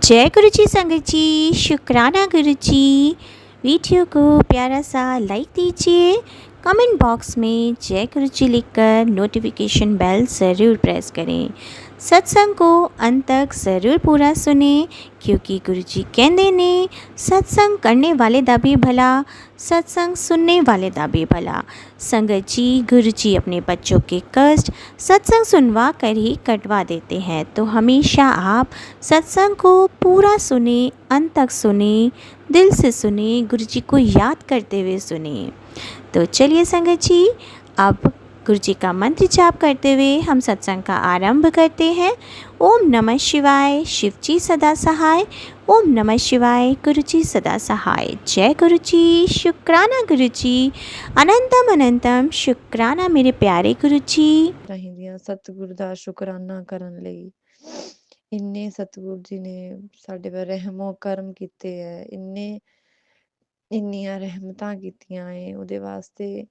जय गुरु जी संगत जी, शुक्राना गुरु जी। वीडियो को प्यारा सा लाइक दीजिए, कमेंट बॉक्स में जय गुरु जी लिखकर नोटिफिकेशन बेल ज़रूर प्रेस करें। सत्संग को अंत तक ज़रूर पूरा सुने, क्योंकि गुरु जी कहते ने सत्संग करने वाले दा भी भला, सत्संग सुनने वाले दा भी भला। संगत जी, गुरु जी अपने बच्चों के कष्ट सत्संग सुनवा कर ही कटवा देते हैं, तो हमेशा आप सत्संग को पूरा सुने, अंत तक सुने, दिल से सुने, गुरु जी को याद करते हुए सुने। तो चलिए संगत जी, अब गुरु जी का मंत्र जाप करते हुए हम सत्संग का आरंभ करते हैं। ओम नमः शिवाय, शिव जी सदा सहाय। ओम नमः शिवाय, गुरु जी सदा सहाय। जय गुरु जी, शुक्राना गुरु जी, अनंतम अनंतम शुक्राना मेरे प्यारे गुरु जी। ਚਾਹੀਦੀਆਂ ਸਤਿਗੁਰ ਦਾ ਸ਼ੁਕਰਾਨਾ ਕਰਨ ਲਈ। ਇੰਨੇ ਸਤਿਗੁਰ ਜੀ ਨੇ ਸਾਡੇ ਪਰ ਰਹਿਮੋ ਕਰਮ ਕੀਤੇ ਹੈ, ਇੰਨੀਆਂ ਰਹਿਮਤਾਂ ਕੀਤੀਆਂ ਏ, ਉਹਦੇ ਵਾਸਤੇ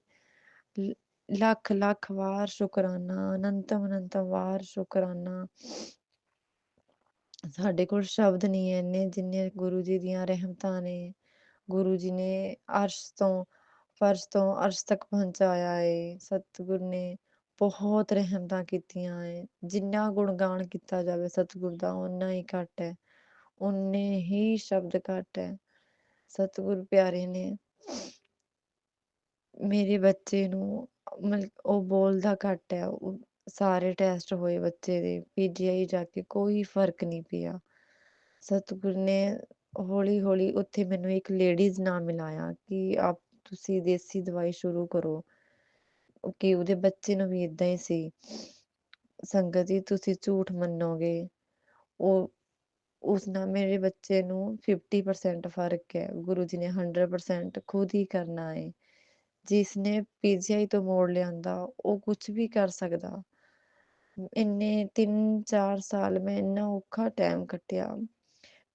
ਲੱਖ ਲੱਖ ਵਾਰ ਸ਼ੁਕਰਾਨਾ, ਅਨੰਤਮ ਅਨੰਤਮ ਵਾਰ ਸ਼ੁਕਰਾਨਾ। ਸਾਡੇ ਕੋਲ ਸ਼ਬਦ ਨਹੀਂ ਹੈ ਇੰਨੇ, ਜਿੰਨੇ ਗੁਰੂ ਜੀ ਦੀਆਂ ਰਹਿਮਤਾਂ ਨੇ। ਗੁਰੂ ਜੀ ਨੇ ਫਰਸ਼ ਤੋਂ ਅਰਸ਼ ਤੱਕ ਪਹੁੰਚਾਇਆ ਏ। ਸਤਿਗੁਰ ਨੇ ਬਹੁਤ ਰਹਿਮਤਾਂ ਕੀਤੀਆਂ ਏ। ਜਿੰਨਾ ਗੁਣਗਾਨ ਕੀਤਾ ਜਾਵੇ ਸਤਿਗੁਰ ਦਾ ਓਨਾ ਹੀ ਘੱਟ ਹੈ, ਓਨੇ ਹੀ ਸ਼ਬਦ ਘੱਟ ਹੈ। ਸਤਿਗੁਰ ਪਿਆਰੇ ਨੇ ਮੇਰੇ ਬੱਚੇ ਨੂੰ, ਉਹ ਬੋਲਦਾ ਘੱਟ ਹੈ। ਉਹ ਸਾਰੇ ਟੈਸਟ ਹੋਏ ਬੱਚੇ ਦੇ, ਪੀਜੀਆਈ ਜਾ ਕੇ ਕੋਈ ਫਰਕ ਨਹੀਂ ਪਿਆ। ਸਤਿਗੁਰ ਨੇ ਹੌਲੀ ਹੌਲੀ ਉੱਥੇ ਮੈਨੂੰ ਇੱਕ ਲੇਡੀਜ਼ ਨਾਲ ਮਿਲਾਇਆ ਕਿ ਆਪ ਤੁਸੀਂ ਦੇਸੀ ਦਵਾਈ ਸ਼ੁਰੂ ਕਰੋ, ਕਿ ਉਹਦੇ ਬੱਚੇ ਨੂੰ ਵੀ ਇਦਾਂ ਹੀ ਸੀ। ਸੰਗਤ ਜੀ, ਤੁਸੀਂ ਝੂਠ ਮੰਨੋਗੇ, ਉਹ ਉਸ ਨਾਲ ਮੇਰੇ ਬੱਚੇ ਨੂੰ 50% ਫਰਕ ਹੈ। ਗੁਰੂ ਜੀ ਨੇ 100% ਖੁਦ ਹੀ ਕਰਨਾ ਹੈ। ਜਿਸਨੇ ਪੀਜੀਆਈ ਤੋਂ ਮੋੜ ਲਿਆਂਦਾ ਉਹ ਕੁਛ ਵੀ ਕਰ ਸਕਦਾ। ਇੰਨੇ 3-4 ਸਾਲ ਮੈਂ ਇੰਨਾ ਔਖਾ ਟਾਈਮ ਕੱਟਿਆ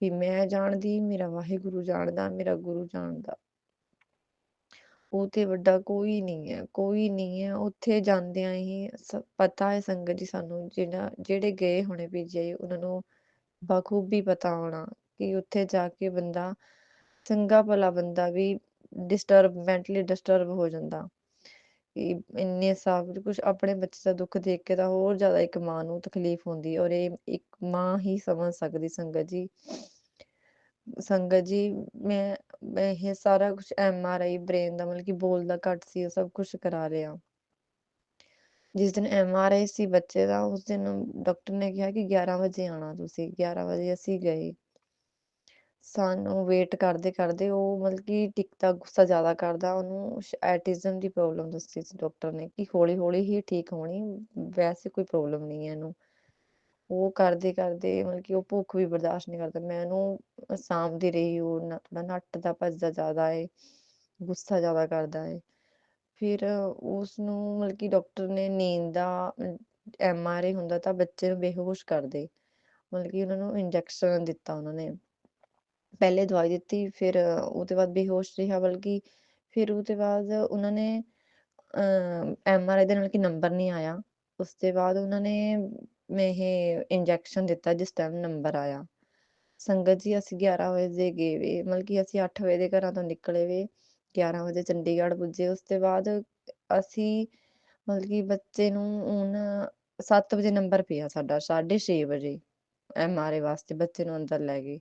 ਵੀ ਮੈਂ ਜਾਣਦੀ, ਮੇਰਾ ਵਾਹਿਗੁਰੂ ਜਾਣਦਾ, ਮੇਰਾ ਗੁਰੂ ਜਾਣਦਾ। ਉਹ ਤੇ ਵੱਡਾ ਕੋਈ ਨਹੀਂ ਹੈ, ਕੋਈ ਨਹੀਂ ਹੈ। ਉੱਥੇ ਜਾਂਦਿਆਂ ਹੀ ਪਤਾ ਹੈ ਸੰਗਤ ਜੀ, ਸਾਨੂੰ ਜਿਹੜੇ ਗਏ ਹੋਣੇ ਪੀਜੀਆਈ ਉਹਨਾਂ ਨੂੰ ਬਖੂਬੀ ਪਤਾ ਹੋਣਾ ਕਿ ਉੱਥੇ ਜਾ ਕੇ ਬੰਦਾ, ਚੰਗਾ ਭਲਾ ਬੰਦਾ ਵੀ ਮੈਂਟਲੀ ਡਿਸਟਰਬ ਹੋ ਜਾਂਦਾ। ਕਿ ਇੰਨੇ ਸਭ ਕੁਛ ਆਪਣੇ ਬੱਚੇ ਦਾ ਦੁੱਖ ਦੇਖ ਕੇ ਤਾਂ ਹੋਰ ਜ਼ਿਆਦਾ ਇੱਕ ਮਾਂ ਨੂੰ ਤਕਲੀਫ ਹੁੰਦੀ, ਔਰ ਇਹ ਇੱਕ ਮਾਂ ਹੀ ਸਮਝ ਸਕਦੀ। ਸੰਗਤ ਜੀ, ਮੈਂ ਇਹ ਸਾਰਾ ਕੁਛ MRI ਬ੍ਰੇਨ ਦਾ, ਮਤਲਬ ਕਿ ਬੋਲਦਾ ਘੱਟ ਸੀ, ਉਹ ਸਭ ਕੁਛ ਕਰਾ ਰਿਹਾ। ਜਿਸ ਦਿਨ MRI ਸੀ ਬੱਚੇ ਦਾ, ਉਸ ਦਿਨ ਡਾਕਟਰ ਨੇ ਕਿਹਾ ਕਿ 11 ਵਜੇ ਆਉਣਾ ਤੁਸੀਂ। 11 ਵਜੇ ਅਸੀਂ ਗਏ। ਸਾਨੂੰ ਵੇਟ ਕਰਦੇ ਕਰਦੇ ਉਹ, ਮਤਲਬ ਕਿ ਟਿਕਦਾ, ਗੁੱਸਾ ਜ਼ਿਆਦਾ ਕਰਦਾ। ਉਹਨੂੰ ਐਟਿਜ਼ਮ ਦੀ ਪ੍ਰੋਬਲਮ ਦੱਸੀ ਸੀ ਡਾਕਟਰ ਨੇ, ਕਿ ਹੌਲੀ ਹੌਲੀ ਹੀ ਠੀਕ ਹੋਣੀ, ਵੈਸੇ ਕੋਈ ਪ੍ਰੋਬਲਮ ਨਹੀਂ ਹੈ ਇਹਨੂੰ। ਉਹ ਕਰਦੇ ਕਰਦੇ ਮਤਲਬ ਕਿ ਉਹ ਭੁੱਖ ਵੀ ਬਰਦਾਸ਼ਤ ਨਹੀਂ ਕਰਦਾ। ਮੈਂ ਉਹਨੂੰ ਸਾਂਭਦੀ ਰਹੀ। ਉਹ ਥੋੜਾ ਨੱਠਦਾ ਭੱਜਦਾ ਜ਼ਿਆਦਾ ਏ, ਗੁੱਸਾ ਜ਼ਿਆਦਾ ਕਰਦਾ ਏ। ਫਿਰ ਉਸਨੂੰ ਮਤਲਬ ਕਿ ਡਾਕਟਰ ਨੇ ਨੀਂਦ ਦਾ MRI ਹੁੰਦਾ ਤਾਂ ਬੱਚੇ ਨੂੰ ਬੇਹੋਸ਼ ਕਰਦੇ, ਮਤਲਬ ਕਿ ਉਹਨਾਂ ਨੂੰ ਇੰਜੈਕਸ਼ਨ ਦਿੱਤਾ ਉਹਨਾਂ ਨੇ। ਪਹਿਲੇ ਦਵਾਈ ਦਿੱਤੀ, ਫਿਰ ਉਹਦੇ ਬਾਅਦ ਬੇਹੋਸ਼ ਰਿਹਾ। ਬਲਕਿ ਫਿਰ ਉਹਦੇ ਬਾਅਦ ਉਹਨਾਂ ਨੇ MRI ਦੇ ਨਾਲ ਕਿ ਨੰਬਰ ਨਹੀਂ ਆਇਆ। ਉਸ ਤੋਂ ਬਾਅਦ ਉਹਨਾਂ ਨੇ ਇਹ ਇੰਜੈਕਸ਼ਨ ਦਿੱਤਾ ਜਿਸ ਟਾਈਮ ਨੰਬਰ ਆਇਆ। ਸੰਗਤ ਜੀ, ਅਸੀਂ 11 ਵਜੇ ਗਏ ਵੇ, ਮਤਲਬ ਕਿ ਅਸੀਂ 8 ਵਜੇ ਦੇ ਘਰਾਂ ਤੋਂ ਨਿਕਲੇ ਵੇ, 11 ਵਜੇ ਚੰਡੀਗੜ੍ਹ ਪੁੱਜੇ। ਉਸ ਤੋਂ ਬਾਅਦ ਅਸੀਂ ਮਤਲਬ ਕਿ ਬੱਚੇ ਨੂੰ ਹੁਣ 7 ਵਜੇ ਨੰਬਰ ਪਿਆ ਸਾਡਾ, 6:30 ਵਜੇ MRI ਵਾਸਤੇ ਬੱਚੇ ਨੂੰ ਅੰਦਰ ਲੈ ਗਏ।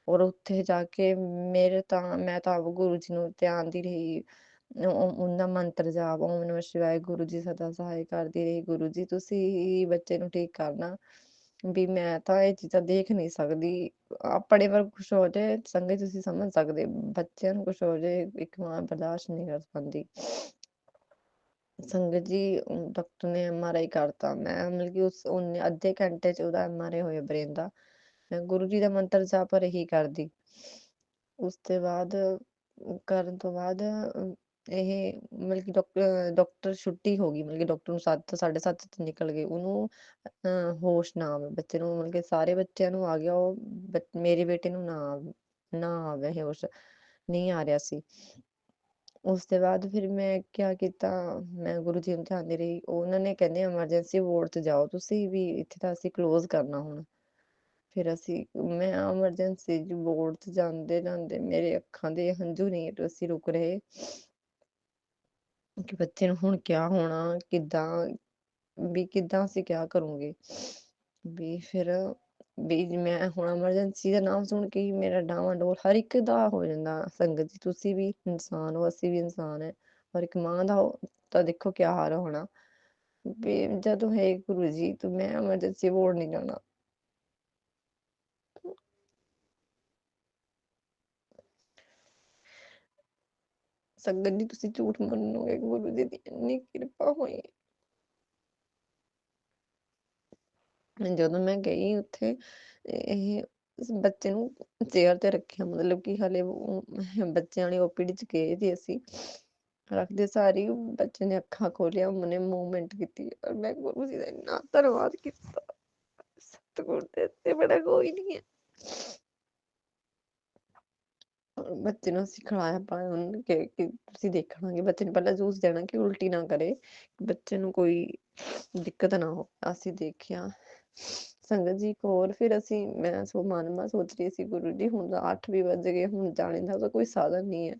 ਔਰ ਉੱਥੇ ਜਾ ਕੇ ਮੈਂ ਤਾਂ ਗੁਰੂ ਜੀ ਨੂੰ ਧਿਆਨਦੀ ਰਹੀ, ਉਹਨਾਂ ਮੰਤਰ ਜਾਪ, ਓਮ ਨਮঃ ਸ਼ਿਵਾਏ, ਗੁਰੂ ਜੀ ਸਦਾ ਸਹਾਈ ਕਰਦੀ ਰਹੀ। ਗੁਰੂ ਜੀ ਤੁਸੀਂ ਹੀ ਬੱਚੇ ਨੂੰ ਠੀਕ ਕਰਨਾ, ਵੀ ਮੈਂ ਤਾਂ ਇਹ ਚੀਜ਼ਾਂ ਦੇਖ ਨਹੀਂ ਸਕਦੀ। ਆਪਣੇ ਪਰ ਕੁਛ ਹੋ ਜਾਏ, ਸੰਗਤ ਤੁਸੀਂ ਸਮਝ ਸਕਦੇ, ਬੱਚਿਆਂ ਨੂੰ ਕੁਛ ਹੋ ਜਾਏ ਇੱਕ ਮਾਂ ਬਰਦਾਸ਼ਤ ਨਹੀਂ ਕਰ ਪਾਉਂਦੀ। ਸੰਗਤ ਜੀ, ਡਾਕਟਰ ਨੇ MRI ਕਰਤਾ। ਮੈਂ ਮਤਲਬ ਕਿ ਉਹਨੇ ਅੱਧੇ ਘੰਟੇ ਚ ਉਹਦਾ MRI ਹੋਇਆ ਬ੍ਰੇਨ ਦਾ। ਮੈਂ ਗੁਰੂ ਜੀ ਦਾ ਮੰਤਰ ਜਾਪ ਰਹੀ ਕਰਦੀ। ਉਸ ਤੋਂ ਬਾਅਦ ਕਰਨ ਤੋਂ ਬਾਅਦ ਇਹ ਮਤਲਬ ਕਿ ਡਾਕਟਰ ਛੁੱਟੀ ਹੋ ਗਈ, ਮਤਲਬ ਕਿ ਡਾਕਟਰ ਨੂੰ 7 7:30 ਤੇ ਨਿਕਲ ਗਏ। ਉਹਨੂੰ ਹੋਸ਼ ਨਾ ਆਵੇ ਬੱਚੇ ਨੂੰ, ਮਤਲਬ ਕਿ ਸਾਰੇ ਬੱਚਿਆਂ ਨੂੰ ਆ ਗਿਆ, ਉਹ ਮੇਰੇ ਬੇਟੇ ਨੂੰ ਨਾ ਆਵੇ, ਹੋਸ਼ ਨਹੀਂ ਆ ਰਿਹਾ ਸੀ। ਉਸ ਤੋਂ ਬਾਅਦ ਫਿਰ ਮੈਂ ਕਿਆ ਕੀਤਾ, ਮੈਂ ਗੁਰੂ ਜੀ ਨੂੰ ਧਿਆਉਂਦੀ ਰਹੀ। ਉਹਨਾਂ ਨੇ ਕਹਿੰਦੇ ਐਮਰਜੈਂਸੀ ਵਾਰਡ 'ਚ ਜਾਓ ਤੁਸੀਂ, ਵੀ ਇੱਥੇ ਤਾਂ ਅਸੀਂ ਕਲੋਜ਼ ਕਰਨਾ ਹੁਣ। ਫਿਰ ਮੈਂ ਐਮਰਜੈਂਸੀ 'ਚ ਵਾਰਡ 'ਚ ਜਾਂਦੇ ਮੇਰੇ ਅੱਖਾਂ ਦੇ ਹੰਝੂ ਨਹੀਂ ਅਸੀਂ ਰੁਕ ਰਹੇ ਕਿ ਬੱਚੇ ਨੂੰ ਹੁਣ ਕਿਆ ਹੋਣਾ, ਕਿੱਦਾਂ ਅਸੀਂ ਕਿਆ ਕਰੂੰਗੇ। ਫਿਰ ਮੈਂ ਹੁਣ ਐਮਰਜੈਂਸੀ ਦਾ ਨਾਮ ਸੁਣ ਕੇ ਹੀ ਮੇਰਾ ਡਾਵਾਡੋਲ ਹਰ ਇੱਕ ਦਾ ਹੋ ਜਾਂਦਾ। ਸੰਗਤ ਜੀ ਤੁਸੀਂ ਵੀ ਇਨਸਾਨ ਹੋ, ਅਸੀਂ ਵੀ ਇਨਸਾਨ ਹੈ, ਪਰ ਇੱਕ ਮਾਂ ਦਾ ਤਾਂ ਦੇਖੋ ਕਿਆ ਹਾਲ ਹੋਣਾ। ਵੀ ਜਦੋਂ ਹੈ ਗੁਰੂ ਜੀ ਤਾਂ ਮੈਂ ਐਮਰਜੈਂਸੀ ਵਾਰਡ ਨਹੀਂ ਜਾਣਾ। ਸੰਗਤ ਜੀ ਤੁਸੀਂ ਝੂਠ ਮੰਨੋਗੇ, ਗੁਰੂ ਜੀ ਦੀ ਇੰਨੀ ਕਿਰਪਾ ਹੋਈ। ਜਦੋਂ ਮੈਂ ਗਈ ਉੱਥੇ ਇਹ ਬੱਚੇ ਨੂੰ ਚੇਅਰ ਤੇ ਰੱਖਿਆ, ਮਤਲਬ ਕਿ ਹਲੇ ਬੱਚਿਆਂ ਵਾਲੀ ਓਪੀਡੀ 'ਚ ਗਏ ਸੀ ਅਸੀਂ। ਰੱਖਦੇ ਸਾਰ ਹੀ ਬੱਚੇ ਨੇ ਅੱਖਾਂ ਖੋਲੀਆਂ, ਉਹਨੇ ਮੂਵਮੈਂਟ ਕੀਤੀ ਔਰ ਮੈਂ ਗੁਰੂ ਜੀ ਦਾ ਇੰਨਾ ਧੰਨਵਾਦ ਕੀਤਾ। ਸਤਿਗੁਰ ਦੇ ਉੱਤੇ ਬੜਾ ਕੋਈ ਨਹੀਂ ਹੈ। ਬੱਚੇ ਨੂੰ ਅਸੀਂ ਖਿਲਾਇਆ ਪਾਇਆ ਉਹਨੂੰ ਕਿ ਤੁਸੀਂ ਦੇਖਣਾ ਕਿ ਬੱਚੇ ਨੂੰ ਪਹਿਲਾਂ ਜੂਸ ਦੇਣਾ ਕਿ ਉਲਟੀ ਨਾ ਕਰੇ, ਬੱਚੇ ਨੂੰ ਕੋਈ ਦਿੱਕਤ ਨਾ ਹੋ। ਅਸੀਂ ਦੇਖਿਆ ਸੰਗਤ ਜੀ ਇੱਕ ਹੋਰ ਫਿਰ ਮੈਂ ਮਨ ਮਾ ਸੋਚ ਰਹੀ ਸੀ ਗੁਰੂ ਜੀ ਹੁਣ ਤਾਂ 8 ਵੀ ਵੱਜ ਗਏ, ਹੁਣ ਜਾਣੇ ਦਾ ਤਾਂ ਕੋਈ ਸਾਧਨ ਨਹੀਂ ਹੈ।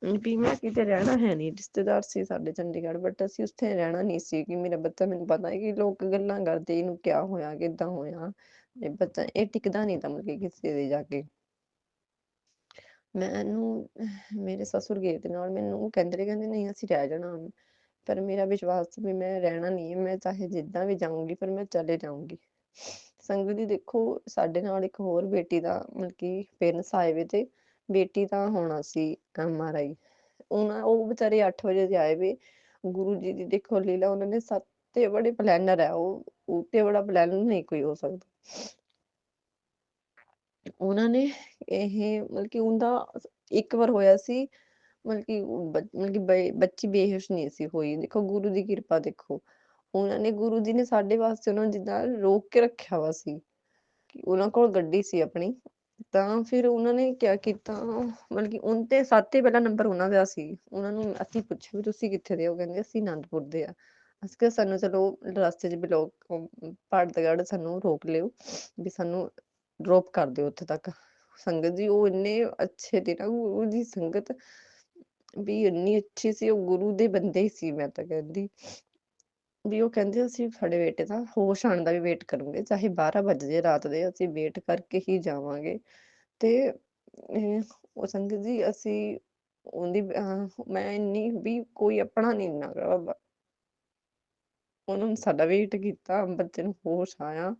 ਵੀ ਮੈਂ ਕਿਤੇ ਰਹਿਣਾ ਹੈ ਨਹੀਂ, ਰਿਸ਼ਤੇਦਾਰ ਸੀ ਸਾਡੇ ਚੰਡੀਗੜ੍ਹ, ਬਟ ਅਸੀਂ ਉੱਥੇ ਰਹਿਣਾ ਨਹੀਂ ਸੀ ਕਿ ਮੇਰਾ ਬੱਚਾ, ਮੈਨੂੰ ਪਤਾ ਹੈ ਕਿ ਲੋਕ ਗੱਲਾਂ ਕਰਦੇ ਇਹਨੂੰ ਕਿਆ ਹੋਇਆ ਕਿੱਦਾਂ ਹੋਇਆ, ਬੱਚਾ ਇਹ ਟਿਕਦਾ ਨਹੀਂ ਤਾਂ ਮਤਲਬ ਕਿ ਕਿਸੇ ਦੇ ਜਾ ਕੇ। ਮੇਰੇ ਸਸੁਰ ਗਏ ਤੇ ਨਾਲ, ਮੈਨੂੰ ਕਹਿੰਦੇ ਨਹੀਂ ਅਸੀਂ ਰਹਿ ਜਾਣਾ, ਪਰ ਮੇਰਾ ਵਿਸ਼ਵਾਸ ਸੀ ਵੀ ਮੈਂ ਰਹਿਣਾ ਨਹੀਂ ਹੈ, ਮੈਂ ਚਾਹੇ ਜਿੱਦਾਂ ਵੀ ਜਾਊਂਗੀ ਪਰ ਮੈਂ ਚਲੇ ਜਾਊਂਗੀ। ਸੰਗਤ ਜੀ ਦੇਖੋ ਸਾਡੇ ਨਾਲ ਇੱਕ ਹੋਰ ਬੇਟੀ ਦਾ ਮਤਲਬ ਕਿ ਪੇਰੈਂਟਸ ਆਏ ਵੇ ਤੇ ਬੇਟੀ ਦਾ ਹੋਣਾ ਸੀ MRI, ਉਹ ਵਿਚਾਰੇ 8 ਵਜੇ ਦੇ ਆਏ ਵੇ। ਗੁਰੂ ਜੀ ਦੀ ਦੇਖੋ ਲੀਲਾ, ਉਹਨਾਂ ਨੇ ਸਭ ਤੇ ਬੜੇ ਪਲੈਨਰ ਹੈ, ਉਹ ਤੇ ਬੜਾ ਪਲੈਨਰ ਨਹੀਂ ਕੋਈ ਹੋ ਸਕਦਾ। ਉਹਨਾਂ ਨੇ ਇਹ ਮਤਲਬ ਕਿ ਉਹਦਾ ਇੱਕ ਵਾਰ ਹੋਇਆ ਸੀ, ਮਤਲਬ ਕਿ ਬੱਚੀ ਬੇਹੋਸ਼ ਨਹੀਂ ਸੀ ਹੋਈ। ਦੇਖੋ ਗੁਰੂ ਦੀ ਕਿਰਪਾ ਦੇਖੋ, ਗੁਰੂ ਜੀ ਨੇ ਸਾਡੇ ਵਾਸਤੇ ਉਹਨਾਂ ਨੂੰ ਜਿੱਦਾਂ ਰੋਕ ਕੇ ਰੱਖਿਆ ਵਾ ਸੀ ਕਿ ਉਹਨਾਂ ਕੋਲ ਗੱਡੀ ਸੀ ਆਪਣੀ, ਤਾਂ ਫਿਰ ਉਹਨਾਂ ਨੇ ਕਿਆ ਕੀਤਾ, ਮਤਲਬ ਕਿ ਉਹਨਾਂ ਤੇ ਸਭ ਤੋਂ ਪਹਿਲਾ ਨੰਬਰ ਉਹਨਾਂ ਦਾ ਸੀ। ਉਹਨਾਂ ਨੂੰ ਅਸੀਂ ਪੁੱਛਿਆ ਵੀ ਤੁਸੀਂ ਕਿੱਥੇ ਦੇ ਹੋ, ਕਹਿੰਦੇ ਅਸੀਂ ਆਨੰਦਪੁਰ ਦੇ ਆ। ਅਸੀਂ ਕਿਹਾ ਸਾਨੂੰ ਚਲੋ ਰਸਤੇ 'ਚ ਪਹਾੜਗੜ੍ਹ ਸਾਨੂੰ ਰੋਕ ਲਿਓ ਵੀ ਸਾਨੂੰ ਡ੍ਰੌਪ ਕਰ ਦਿਓ ਉੱਥੇ ਤੱਕ। ਸੰਗਤ ਜੀ ਉਹ ਇੰਨੇ ਅੱਛੇ ਤੇ ਨਾ ਗੁਰੂ ਦੀ ਸੰਗਤ ਵੀ ਇੰਨੀ ਅੱਛੀ ਸੀ, ਉਹ ਗੁਰੂ ਦੇ ਬੰਦੇ ਹੀ ਸੀ। ਮੈਂ ਤਾਂ ਕਹਿੰਦੀ ਵੀ ਉਹ ਕਹਿੰਦੇ ਅਸੀਂ ਸਾਡੇ ਬੇਟੇ ਦਾ ਹੋਸ਼ ਆਉਣ ਦਾ ਵੀ ਵੇਟ ਕਰੂੰਗੇ, ਚਾਹੇ 12 ਵੱਜ ਜੇ ਰਾਤ ਦੇ, ਅਸੀਂ ਵੇਟ ਕਰਕੇ ਹੀ ਜਾਵਾਂਗੇ। ਤੇ ਉਹ ਸੰਗਤ ਜੀ ਮੈਂ ਇੰਨੀ ਵੀ ਕੋਈ ਆਪਣਾ ਨਹੀਂ ਇੰਨਾ ਗਾ, ਉਹਨਾਂ ਸਾਡਾ ਵੇਟ ਕੀਤਾ, ਬੱਚੇ ਨੂੰ ਹੋਸ਼ ਆਇਆ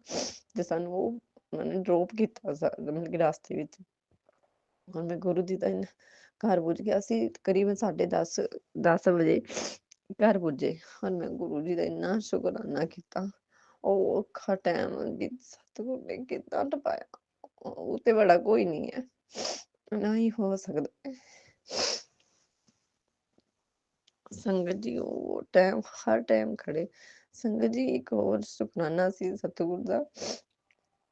ਤੇ ਸਾਨੂੰ ਉਹਨਾਂ ਨੇ ਡ੍ਰੌਪ ਕੀਤਾ ਮਤਲਬ ਕਿ ਰਾਸਤੇ ਵਿੱਚ। ਹੁਣ ਮੈਂ ਗੁਰੂ ਜੀ ਦਾ ਘਰ ਪੁੱਜ ਗਿਆ ਸੀ ਕਰੀਬਨ 10:30 ਵਜੇ ਘਰ ਪੁੱਜੇ। ਹੁਣ ਮੈਂ ਗੁਰੂ ਜੀ ਦਾ ਇੰਨਾ ਸ਼ੁਕਰਾਨਾ ਕੀਤਾ, ਉਹ ਔਖਾ ਟਾਈਮ ਵੀ ਸਤਿਗੁਰ ਨੇ ਕਿੱਦਾਂ ਟਪਾਇਆ, ਉਹ ਤੇ ਬੜਾ ਕੋਈ ਨਹੀਂ ਹੈ, ਨਾ ਹੀ ਹੋ ਸਕਦਾ। ਸੰਗਤ ਜੀ ਉਹ ਟਾਈਮ ਹਰ ਟਾਈਮ ਖੜੇ। ਸੰਗਤ ਜੀ ਇੱਕ ਹੋਰ ਸ਼ੁਕਰਾਨਾ ਸੀ ਸਤਿਗੁਰ ਦਾ,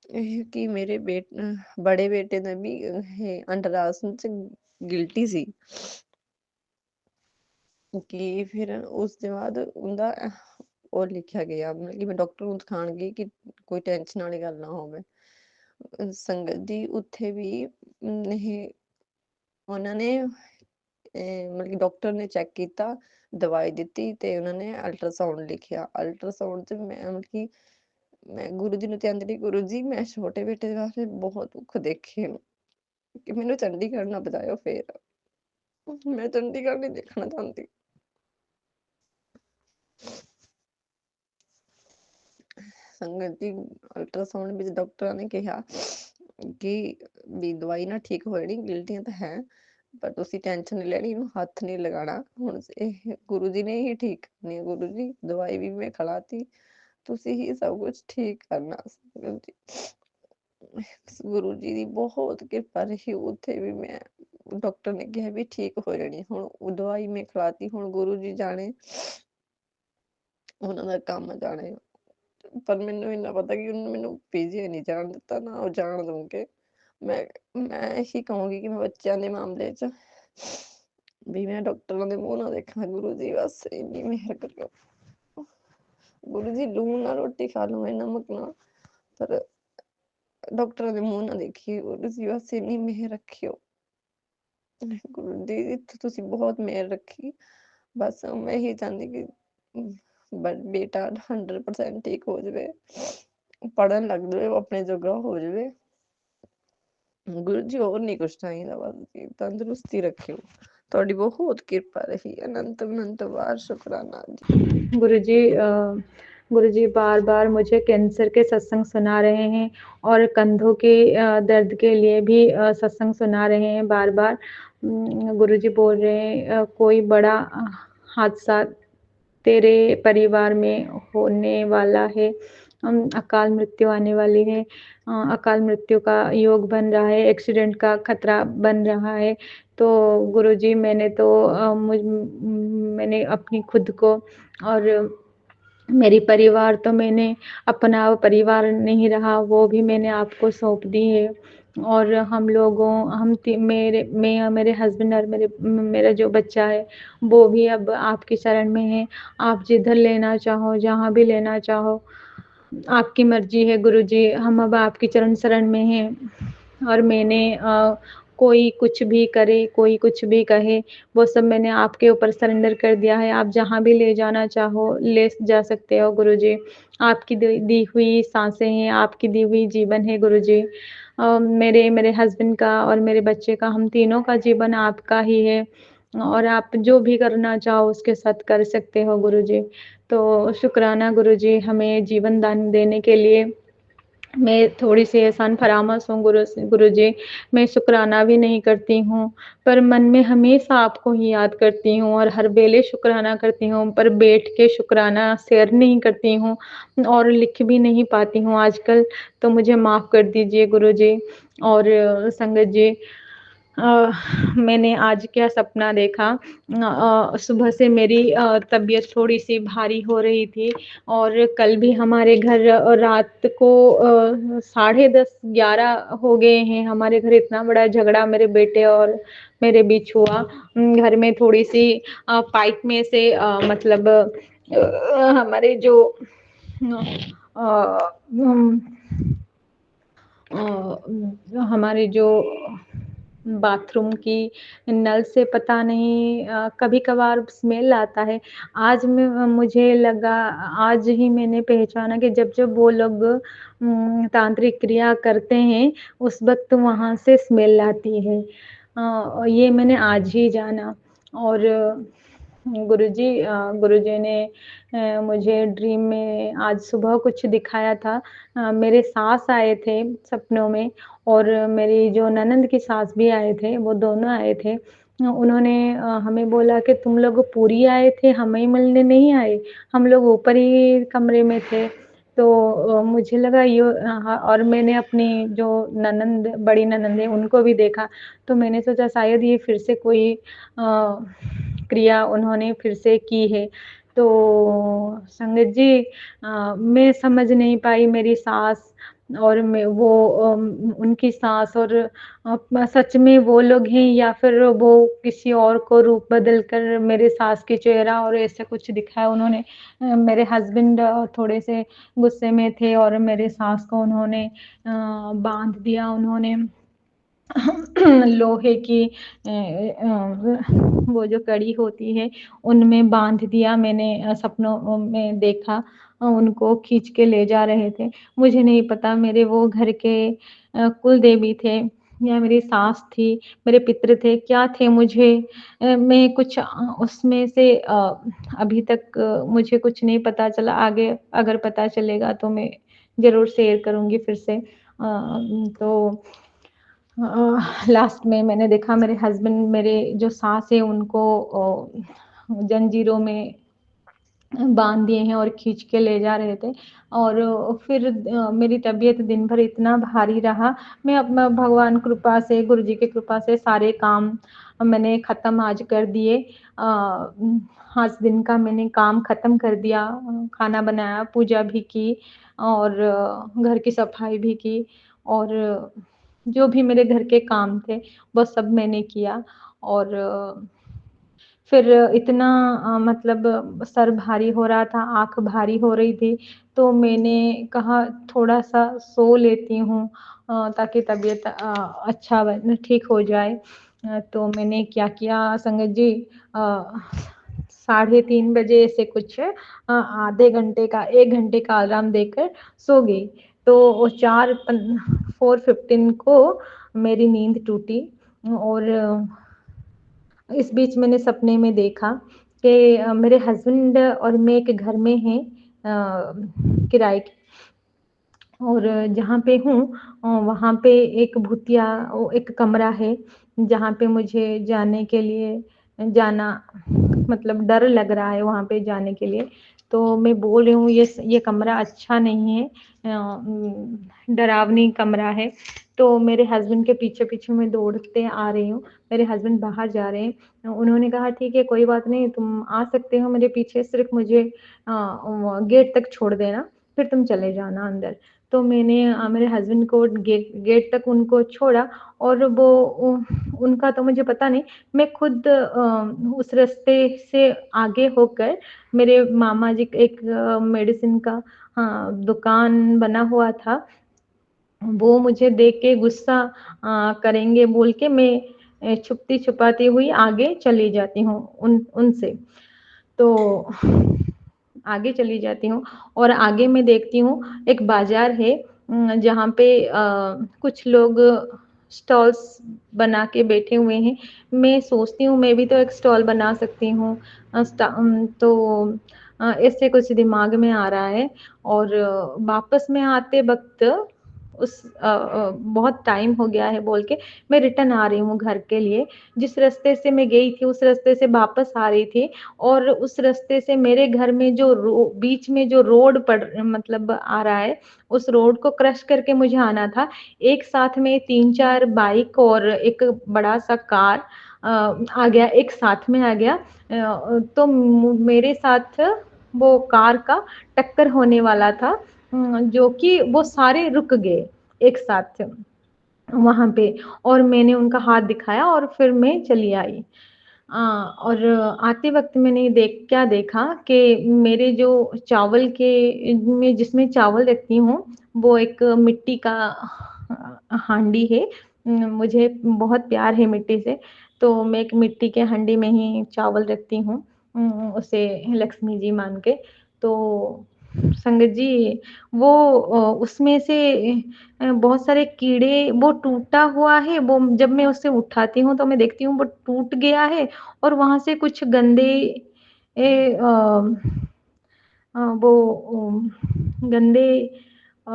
ਇਹ ਕਿ ਮੇਰੇ ਬੜੇ ਬੇਟੇ ਦਾ ਵੀ ਇਹ ਅੰਡਰ ਆਸਮ 'ਚ ਗਿਲਟੀ ਸੀ, ਕਿ ਫਿਰ ਉਸ ਤੋਂ ਬਾਅਦ ਉਹਦਾ ਉਹ ਲਿਖਿਆ ਗਿਆ, ਮਤਲਬ ਕਿ ਮੈਂ ਡਾਕਟਰ ਨੂੰ ਦਿਖਾਣ ਗਈ ਕਿ ਕੋਈ ਟੈਨਸ਼ਨ ਵਾਲੀ ਗੱਲ ਨਾ ਹੋਵੇ। ਸੰਗਤ ਜੀ ਉੱਥੇ ਵੀ ਇਹ ਉਹਨਾਂ ਨੇ ਮਤਲਬ ਕਿ ਡਾਕਟਰ ਨੇ ਚੈੱਕ ਕੀਤਾ, ਦਵਾਈ ਦਿੱਤੀ ਤੇ ਉਹਨਾਂ ਨੇ ਅਲਟਰਾਸਾਊਂਡ ਲਿਖਿਆ। ਅਲਟਰਾਸਾਊਂਡ 'ਚ ਮਤਲਬ ਕਿ ਮੈਂ ਗੁਰੂ ਜੀ ਨੂੰ ਕਹਿੰਦੀ ਰਹੀ, ਗੁਰੂ ਜੀ ਮੈਂ ਛੋਟੇ ਬੇਟੇ ਵਾਸਤੇ ਬਹੁਤ ਦੁੱਖ ਦੇਖੇ ਕਿ ਮੈਨੂੰ ਚੰਡੀਗੜ੍ਹ ਨਾ ਬੁਲਾਇਓ ਫੇਰ, ਮੈਂ ਚੰਡੀਗੜ੍ਹ ਨਹੀਂ ਦੇਖਣਾ ਚਾਹੁੰਦੀ। ਸੰਗਤ ਜੀ ਅਲਟਰਾਸਾਊਂਡ ਵਿੱਚ ਡਾਕਟਰਾਂ ਨੇ ਕਿਹਾ ਕਿ ਵੀ ਦਵਾਈ ਨਾਲ ਠੀਕ ਹੋ ਜਾਣੀ, ਗਿਲਟੀਆਂ ਤਾਂ ਹੈ ਪਰ ਤੁਸੀਂ ਟੈਨਸ਼ਨ ਨਹੀਂ ਲੈਣੀ, ਇਹਨੂੰ ਹੱਥ ਨਹੀਂ ਲਗਾਉਣਾ। ਹੁਣ ਇਹ ਗੁਰੂ ਜੀ ਨੇ ਹੀ ਠੀਕ ਕਰਨੀ ਹੈ, ਗੁਰੂ ਜੀ ਦਵਾਈ ਵੀ ਮੈਂ ਖਿਲਾਤੀ, ਤੁਸੀਂ ਹੀ ਸਭ ਕੁਛ ਠੀਕ ਕਰਨਾ। ਗੁਰੂ ਜੀ ਦੀ ਬਹੁਤ ਕਿਰਪਾ ਰਹੀ, ਉੱਥੇ ਵੀ ਮੈਂ ਡਾਕਟਰ ਨੇ ਕਿਹਾ ਵੀ ਠੀਕ ਹੋ ਜਾਣੀ। ਹੁਣ ਉਹ ਦਵਾਈ ਮੈਂ ਖਿਲਾਤੀ, ਹੁਣ ਗੁਰੂ ਜੀ ਜਾਣੇ ਉਹਨਾਂ ਦਾ ਕੰਮ ਜਾਣੇ, ਪਰ ਮੈਨੂੰ ਇੰਨਾ ਪਤਾ ਕਿ ਉਹਨੇ ਮੈਨੂੰ PGI ਨਹੀਂ ਜਾਣ ਦਿੱਤਾ, ਨਾ ਉਹ ਜਾਣ ਦਊਂਗੇ। ਮੈਂ ਇਹੀ ਕਹੂੰਗੀ ਕਿ ਮੈਂ ਬੱਚਿਆਂ ਦੇ ਮਾਮਲੇ 'ਚ ਵੀ ਮੈਂ ਡਾਕਟਰਾਂ ਦੇ ਮੂੰਹ ਨਾ ਦੇਖਾਂ। ਗੁਰੂ ਜੀ ਬਸ ਇੰਨੀ ਮਿਹਰ ਕਰਿਓ। ਗੁਰੂ ਜੀ ਲੂਣ ਨਾਲ ਰੋਟੀ ਖਾ ਲਵਾਂ, ਨਮਕ ਨਾਲ, ਪਰ ਡਾਕਟਰਾਂ ਦੇ ਮੂੰਹ ਨਾ ਦੇਖੀਏ, ਤੁਸੀਂ ਬਸ ਇੰਨੀ ਮਿਹਰ ਰੱਖਿਓ। ਗੁਰੂ ਜੀ ਇੱਥੇ ਤੁਸੀਂ ਬਹੁਤ ਮਿਹਰ ਰੱਖੀ। ਬਸ ਮੈਂ ਇਹੀ ਚਾਹੁੰਦੀ ਕਿ ਬੇਟਾ 100% ਠੀਕ ਹੋ ਜਾਵੇ, ਪੜ੍ਹਨ ਲੱਗ ਜਾਵੇ, ਆਪਣੇ ਜੋਗਾ ਹੋ ਜਾਵੇ। ਗੁਰੂ ਜੀ ਹੋਰ ਨਹੀਂ ਕੁਛ ਚਾਹੀਦਾ, ਬਸ ਜੀ ਤੰਦਰੁਸਤੀ ਰੱਖਿਓ। ਤੁਹਾਡੀ ਬਹੁਤ ਕਿਰਪਾ ਰਹੀ। ਅਨੰਤ ਅਨੰਤ ਵਾਰ शुक्राना जी। गुरुजी बार-बार मुझे कैंसर के सत्संग सुना रहे हैं और कंधों के दर्द के लिए भी सत्संग सुना रहे हैं बार-बार। गुरुजी बोल रहे हैं कोई बड़ा हादसा तेरे परिवार में होने वाला है, अकाल मृत्यु आने वाली है, अकाल मृत्यु का योग बन रहा है, एक्सीडेंट का खतरा बन रहा है। तो गुरुजी मैंने अपनी खुद को और मेरी परिवार तो मैंने अपना परिवार नहीं रहा, वो भी मैंने आपको सौंप दी है। और मैं और मेरे हस्बैंड और मेरा जो बच्चा है, वो भी अब आपकी शरण में है। आप जिधर लेना चाहो, जहाँ भी लेना चाहो, आपकी मर्ज़ी है गुरुजी। हम अब आपकी चरण शरण में हैं और मैंने कोई कुछ भी करे, कोई कुछ भी कहे, वो सब मैंने आपके ऊपर सरेंडर कर दिया है। आप जहाँ भी ले जाना चाहो, ले जा सकते हो गुरुजी। आपकी दी हुई साँसें हैं, आपकी दी हुई जीवन है गुरुजी। मेरे हस्बैंड का और मेरे बच्चे का, हम तीनों का जीवन आपका ही है और आप जो भी करना चाहो उसके साथ कर सकते हो गुरुजी। तो शुक्राना गुरुजी हमें जीवन दान देने के लिए। मैं थोड़ी-सी एहसान फरामोश हूँ गुरुजी, मैं शुक्राना भी नहीं करती हूँ, पर मन में हमेशा आपको ही याद करती हूँ और हर वेले शुक्राना करती हूँ, पर बैठ के शुक्राना शेयर नहीं करती हूँ और लिख भी नहीं पाती हूँ आजकल, तो मुझे माफ़ कर दीजिए गुरुजी। और संगत जी, मैंने आज क्या सपना देखा, सुबह से मेरी तबीयत थोड़ी-सी भारी हो रही थी और कल भी हमारे घर रात को 10:30-11 हो गए हैं। हमारे घर इतना बड़ा झगड़ा मेरे बेटे और मेरे बीच हुआ। घर में थोड़ी-सी पाइप में से मतलब हमारे जो अ, उम हमारे जो बाथरूम की नल से पता नहीं कभी-कभार स्मेल आता है। मुझे लगा, आज ही मैंने पहचाना कि जब-जब वो लोग तांत्रिक क्रिया करते हैं, उस वक़्त वहाँ से स्मेल आती है। ये मैंने आज ही जाना। और गुरुजी ने मुझे ड्रीम में आज सुबह कुछ दिखाया था। मेरे सास आए थे सपनों में और मेरी जो ननंद की सास भी आए थे, वो दोनों आए थे। उन्होंने हमें बोला कि तुम लोग पूरी आए थे, हमें मिलने नहीं आए, हम लोग ऊपर ही कमरे में थे। तो मुझे लगा हाँ, और मैंने अपनी जो बड़ी ननंद है, उनको भी देखा, तो मैंने सोचा शायद ये फिर से कोई क्रिया उन्होंने फिर से की है। तो संगत जी, मैं समझ नहीं पाई, मेरी सास और उनकी सास और सच में वो लोग हैं या फिर वो किसी और को रूप बदल कर मेरे सास की चेहरा और ऐसा कुछ दिखाया उन्होंने। मेरे हस्बैंड थोड़े से गुस्से में थे और मेरे सास को उन्होंने बाँध दिया, उन्होंने लोहे की वो जो कड़ी होती है, उनमें बाँध दिया। मैंने सपनों में देखा, उनको खींच के ले जा रहे थे। मुझे नहीं पता मेरे वो घर के कुल देवी थे या मेरी सास थी, मेरे पितृ थे, क्या थे मुझे मैं कुछ उसमें से अभी तक मुझे कुछ नहीं पता चला। आगे अगर पता चलेगा तो मैं ज़रूर शेयर करूँगी फिर से। तो लास्ट में मैंने देखा मेरे हस्बैंड, मेरे जो सास है उनको जंजीरों में बाँध दिए हैं और खींच के ले जा रहे थे। और फिर मेरी तबीयत दिन भर इतना भारी रहा, मैं अपना भगवान कृपा से, गुरु जी की कृपा से सारे काम मैंने ख़त्म आज कर दिए। आज दिन का मैंने काम ख़त्म कर दिया, खाना बनाया, पूजा भी की और घर की सफाई भी की और जो भी मेरे घर के काम थे, वो सब मैंने किया। और फिर इतना मतलब सर भारी हो रहा था, आँख भारी हो रही थी, तो मैंने कहा थोड़ा-सा सो लेती हूँ ताकि तबीयत अच्छा बन ठीक हो जाए। तो मैंने क्या किया संगत जी, अ, साढ़े 3 बजे से कुछ आधे घंटे का 1 घंटे का अलार्म देकर सो गई। तो वो 4:15 को मेरी नींद टूटी और इस बीच मैंने सपने में देखा कि मेरे हस्बैंड और मैं एक घर में हैं किराए के, और जहाँ पे हूँ वहाँ पे एक भूतिया ओ एक कमरा है, जहाँ पे मुझे जाने के लिए जाना मतलब डर लग रहा है वहाँ पे जाने के लिए। तो मैं बोल रही हूँ ये कमरा अच्छा नहीं है, डरावनी कमरा है। तो मेरे हस्बैंड के पीछे-पीछे मैं दौड़ते आ रही हूँ। मेरे हस्बैंड बाहर जा रहे हैं। उन्होंने कहा ठीक है कोई बात नहीं, तुम आ सकते हो मेरे पीछे, सिर्फ़ मुझे गेट तक छोड़ देना, फिर तुम चले जाना अंदर। तो मैंने मेरे हस्बैंड को गेट तक उनको छोड़ा और वो उनका तो मुझे पता नहीं, मैं खुद उस रास्ते से आगे होकर मेरे मामा जी एक मेडिसिन का दुकान बना हुआ था, वो मुझे देख के गुस्सा करेंगे बोल के मैं छुपती-छुपाती हुई आगे चली जाती हूँ उनसे। तो आगे चली जाती हूँ और आगे मैं देखती हूँ एक बाज़ार है, जहाँ पे कुछ लोग स्टॉल्स बना के बैठे हुए हैं। मैं सोचती हूँ मैं भी तो एक स्टॉल बना सकती हूँ। तो ऐसे कुछ दिमाग में आ रहा है और वापस में आते वक़्त बहुत टाइम हो गया है बोल के मैं रिटर्न आ रही हूँ घर के लिए। जिस रास्ते से मैं गई थी उस रास्ते से वापस आ रही थी और उस रास्ते से मेरे घर में जो बीच में जो रोड पड़ मतलब आ रहा है, उस रोड को क्रॉस करके मुझे आना था। एक साथ में 3-4 बाइक और एक बड़ा-सा कार आ गया, एक साथ में आ गया। तो मेरे साथ वो कार का टक्कर होने वाला था, जो कि वो सारे रुक गए एक साथ वहाँ पे, और मैंने उनका हाथ दिखाया और फिर मैं चली आई। और आते वक़्त मैंने क्या देखा कि मेरे जो चावल के में जिसमें चावल रखती हूँ, वो एक मिट्टी का हांडी है। मुझे बहुत प्यार है मिट्टी से, तो मैं एक मिट्टी के हांडी में ही चावल रखती हूँ, उसे लक्ष्मी जी मान के। तो संगत जी, वो उसमें से बहुत सारे कीड़े, वो टूटा हुआ है, वो जब मैं उसे उठाती हूँ तो मैं देखती हूँ वो टूट गया है और वहाँ से कुछ गंदे ए, वो गंदे अ,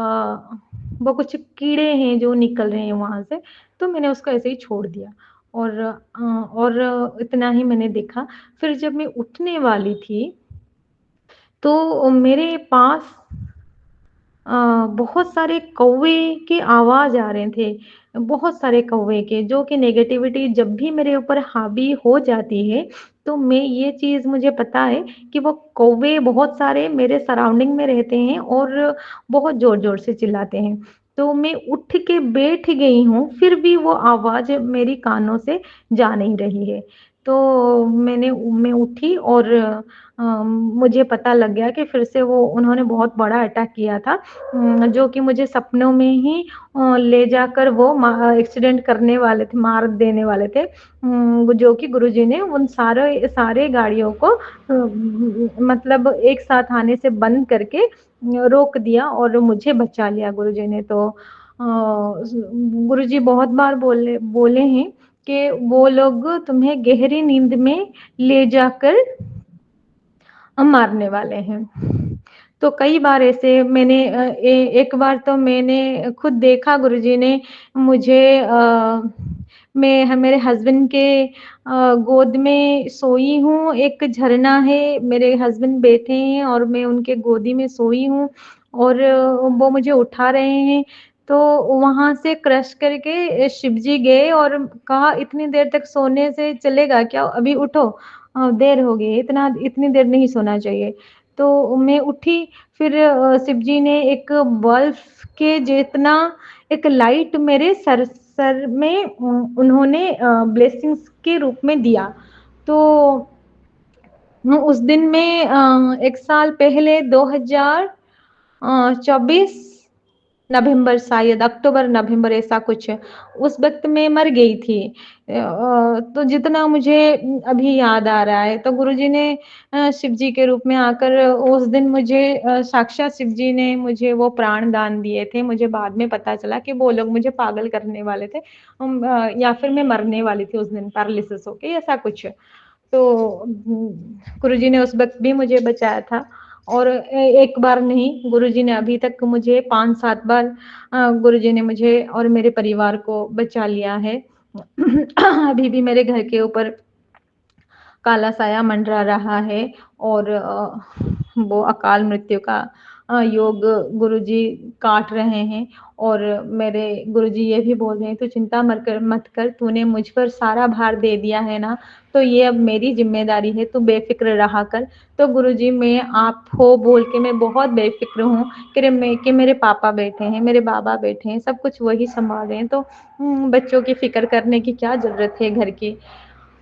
वो कुछ कीड़े हैं जो निकल रहे हैं वहाँ से, तो मैंने उसको ऐसे ही छोड़ दिया और इतना ही मैंने देखा। फिर जब मैं उठने वाली थी, तो मेरे पास अ, बहुत सारे कौवे के आवाज़ आ रहे थे, बहुत सारे कौवे के, जो कि नेगेटिविटी जब भी मेरे ऊपर हावी हो जाती है, तो मैं ये चीज़ मुझे पता है कि वो कौवे बहुत सारे मेरे सराउंडिंग में रहते हैं और बहुत ज़ोर-ज़ोर से चिल्लाते हैं। तो मैं उठ के बैठ गई हूँ, फिर भी वो आवाज़ मेरी कानों से जा नहीं रही है। तो मैं उठी और मुझे पता लग गया कि फिर से वो उन्होंने बहुत बड़ा अटैक किया था, जो कि मुझे सपनों में ही ले जाकर वो एक्सीडेंट करने वाले थे, मार देने वाले थे। जो कि गुरुजी ने उन सारे सारे गाड़ियों को मतलब एक साथ आने से बंद करके रोक दिया और मुझे बचा लिया गुरुजी ने। तो गुरुजी बहुत बार बोले बोले हैं कि वो लोग तुम्हें गहरी नींद में ले जाकर मारने वाले हैं। तो कई बार ऐसे मैंने एक बार तो मैंने खुद देखा, गुरुजी ने मुझे मैं मेरे हस्बैंड के गोद में सोई हूँ, एक झरना है, मेरे हस्बैंड बैठे हैं और मैं उनके गोदी में सोई हूँ और वो मुझे उठा रहे हैं। तो वहाँ से क्रश करके शिव जी गए और कहा इतनी देर तक सोने से चलेगा क्या? अभी उठो, देर हो गई है, इतनी देर नहीं सोना चाहिए। तो मैं उठी, फिर शिव जी ने एक बल्ब के जितना एक लाइट मेरे सर में उन्होंने ब्लेसिंग्स के रूप में दिया। तो उस दिन में 1 साल पहले 2024 नवंबर, शायद अक्टूबर नवंबर ऐसा कुछ, उस वक़्त मैं मर गई थी। तो जितना मुझे अभी याद आ रहा है, तो गुरुजी ने शिव जी के रूप में आकर उस दिन मुझे साक्षात शिव जी ने मुझे वो प्राण दान दिए थे। मुझे बाद में पता चला कि वो लोग मुझे पागल करने वाले थे, या फिर मैं मरने वाली थी उस दिन पैरालिसिस होके, ऐसा कुछ। तो गुरुजी ने उस वक़्त भी मुझे बचाया था, और एक बार नहीं, गुरुजी ने अभी तक मुझे 5-7 बार गुरुजी ने मुझे और मेरे परिवार को बचा लिया है। अभी भी मेरे घर के ऊपर काला साया मंडरा रहा है, और वो अकाल मृत्यु का योग गुरुजी काट रहे हैं, और मेरे गुरुजी ये भी बोल रहे हैं, "तू चिंता मत कर, तूने मुझ पर सारा भार दे दिया है ना, तो ये अब मेरी ज़िम्मेदारी है, तू बेफ़िक्र रहा कर।" तो गुरुजी, मैं आप हो बोल के मैं बहुत बेफ़िक्र हूँ कि मेरे पापा बैठे हैं, मेरे बाबा बैठे हैं, सब कुछ वही सँभाल रहे हैं, तो बच्चों की फ़िक्र करने की क्या ज़रूरत है घर की।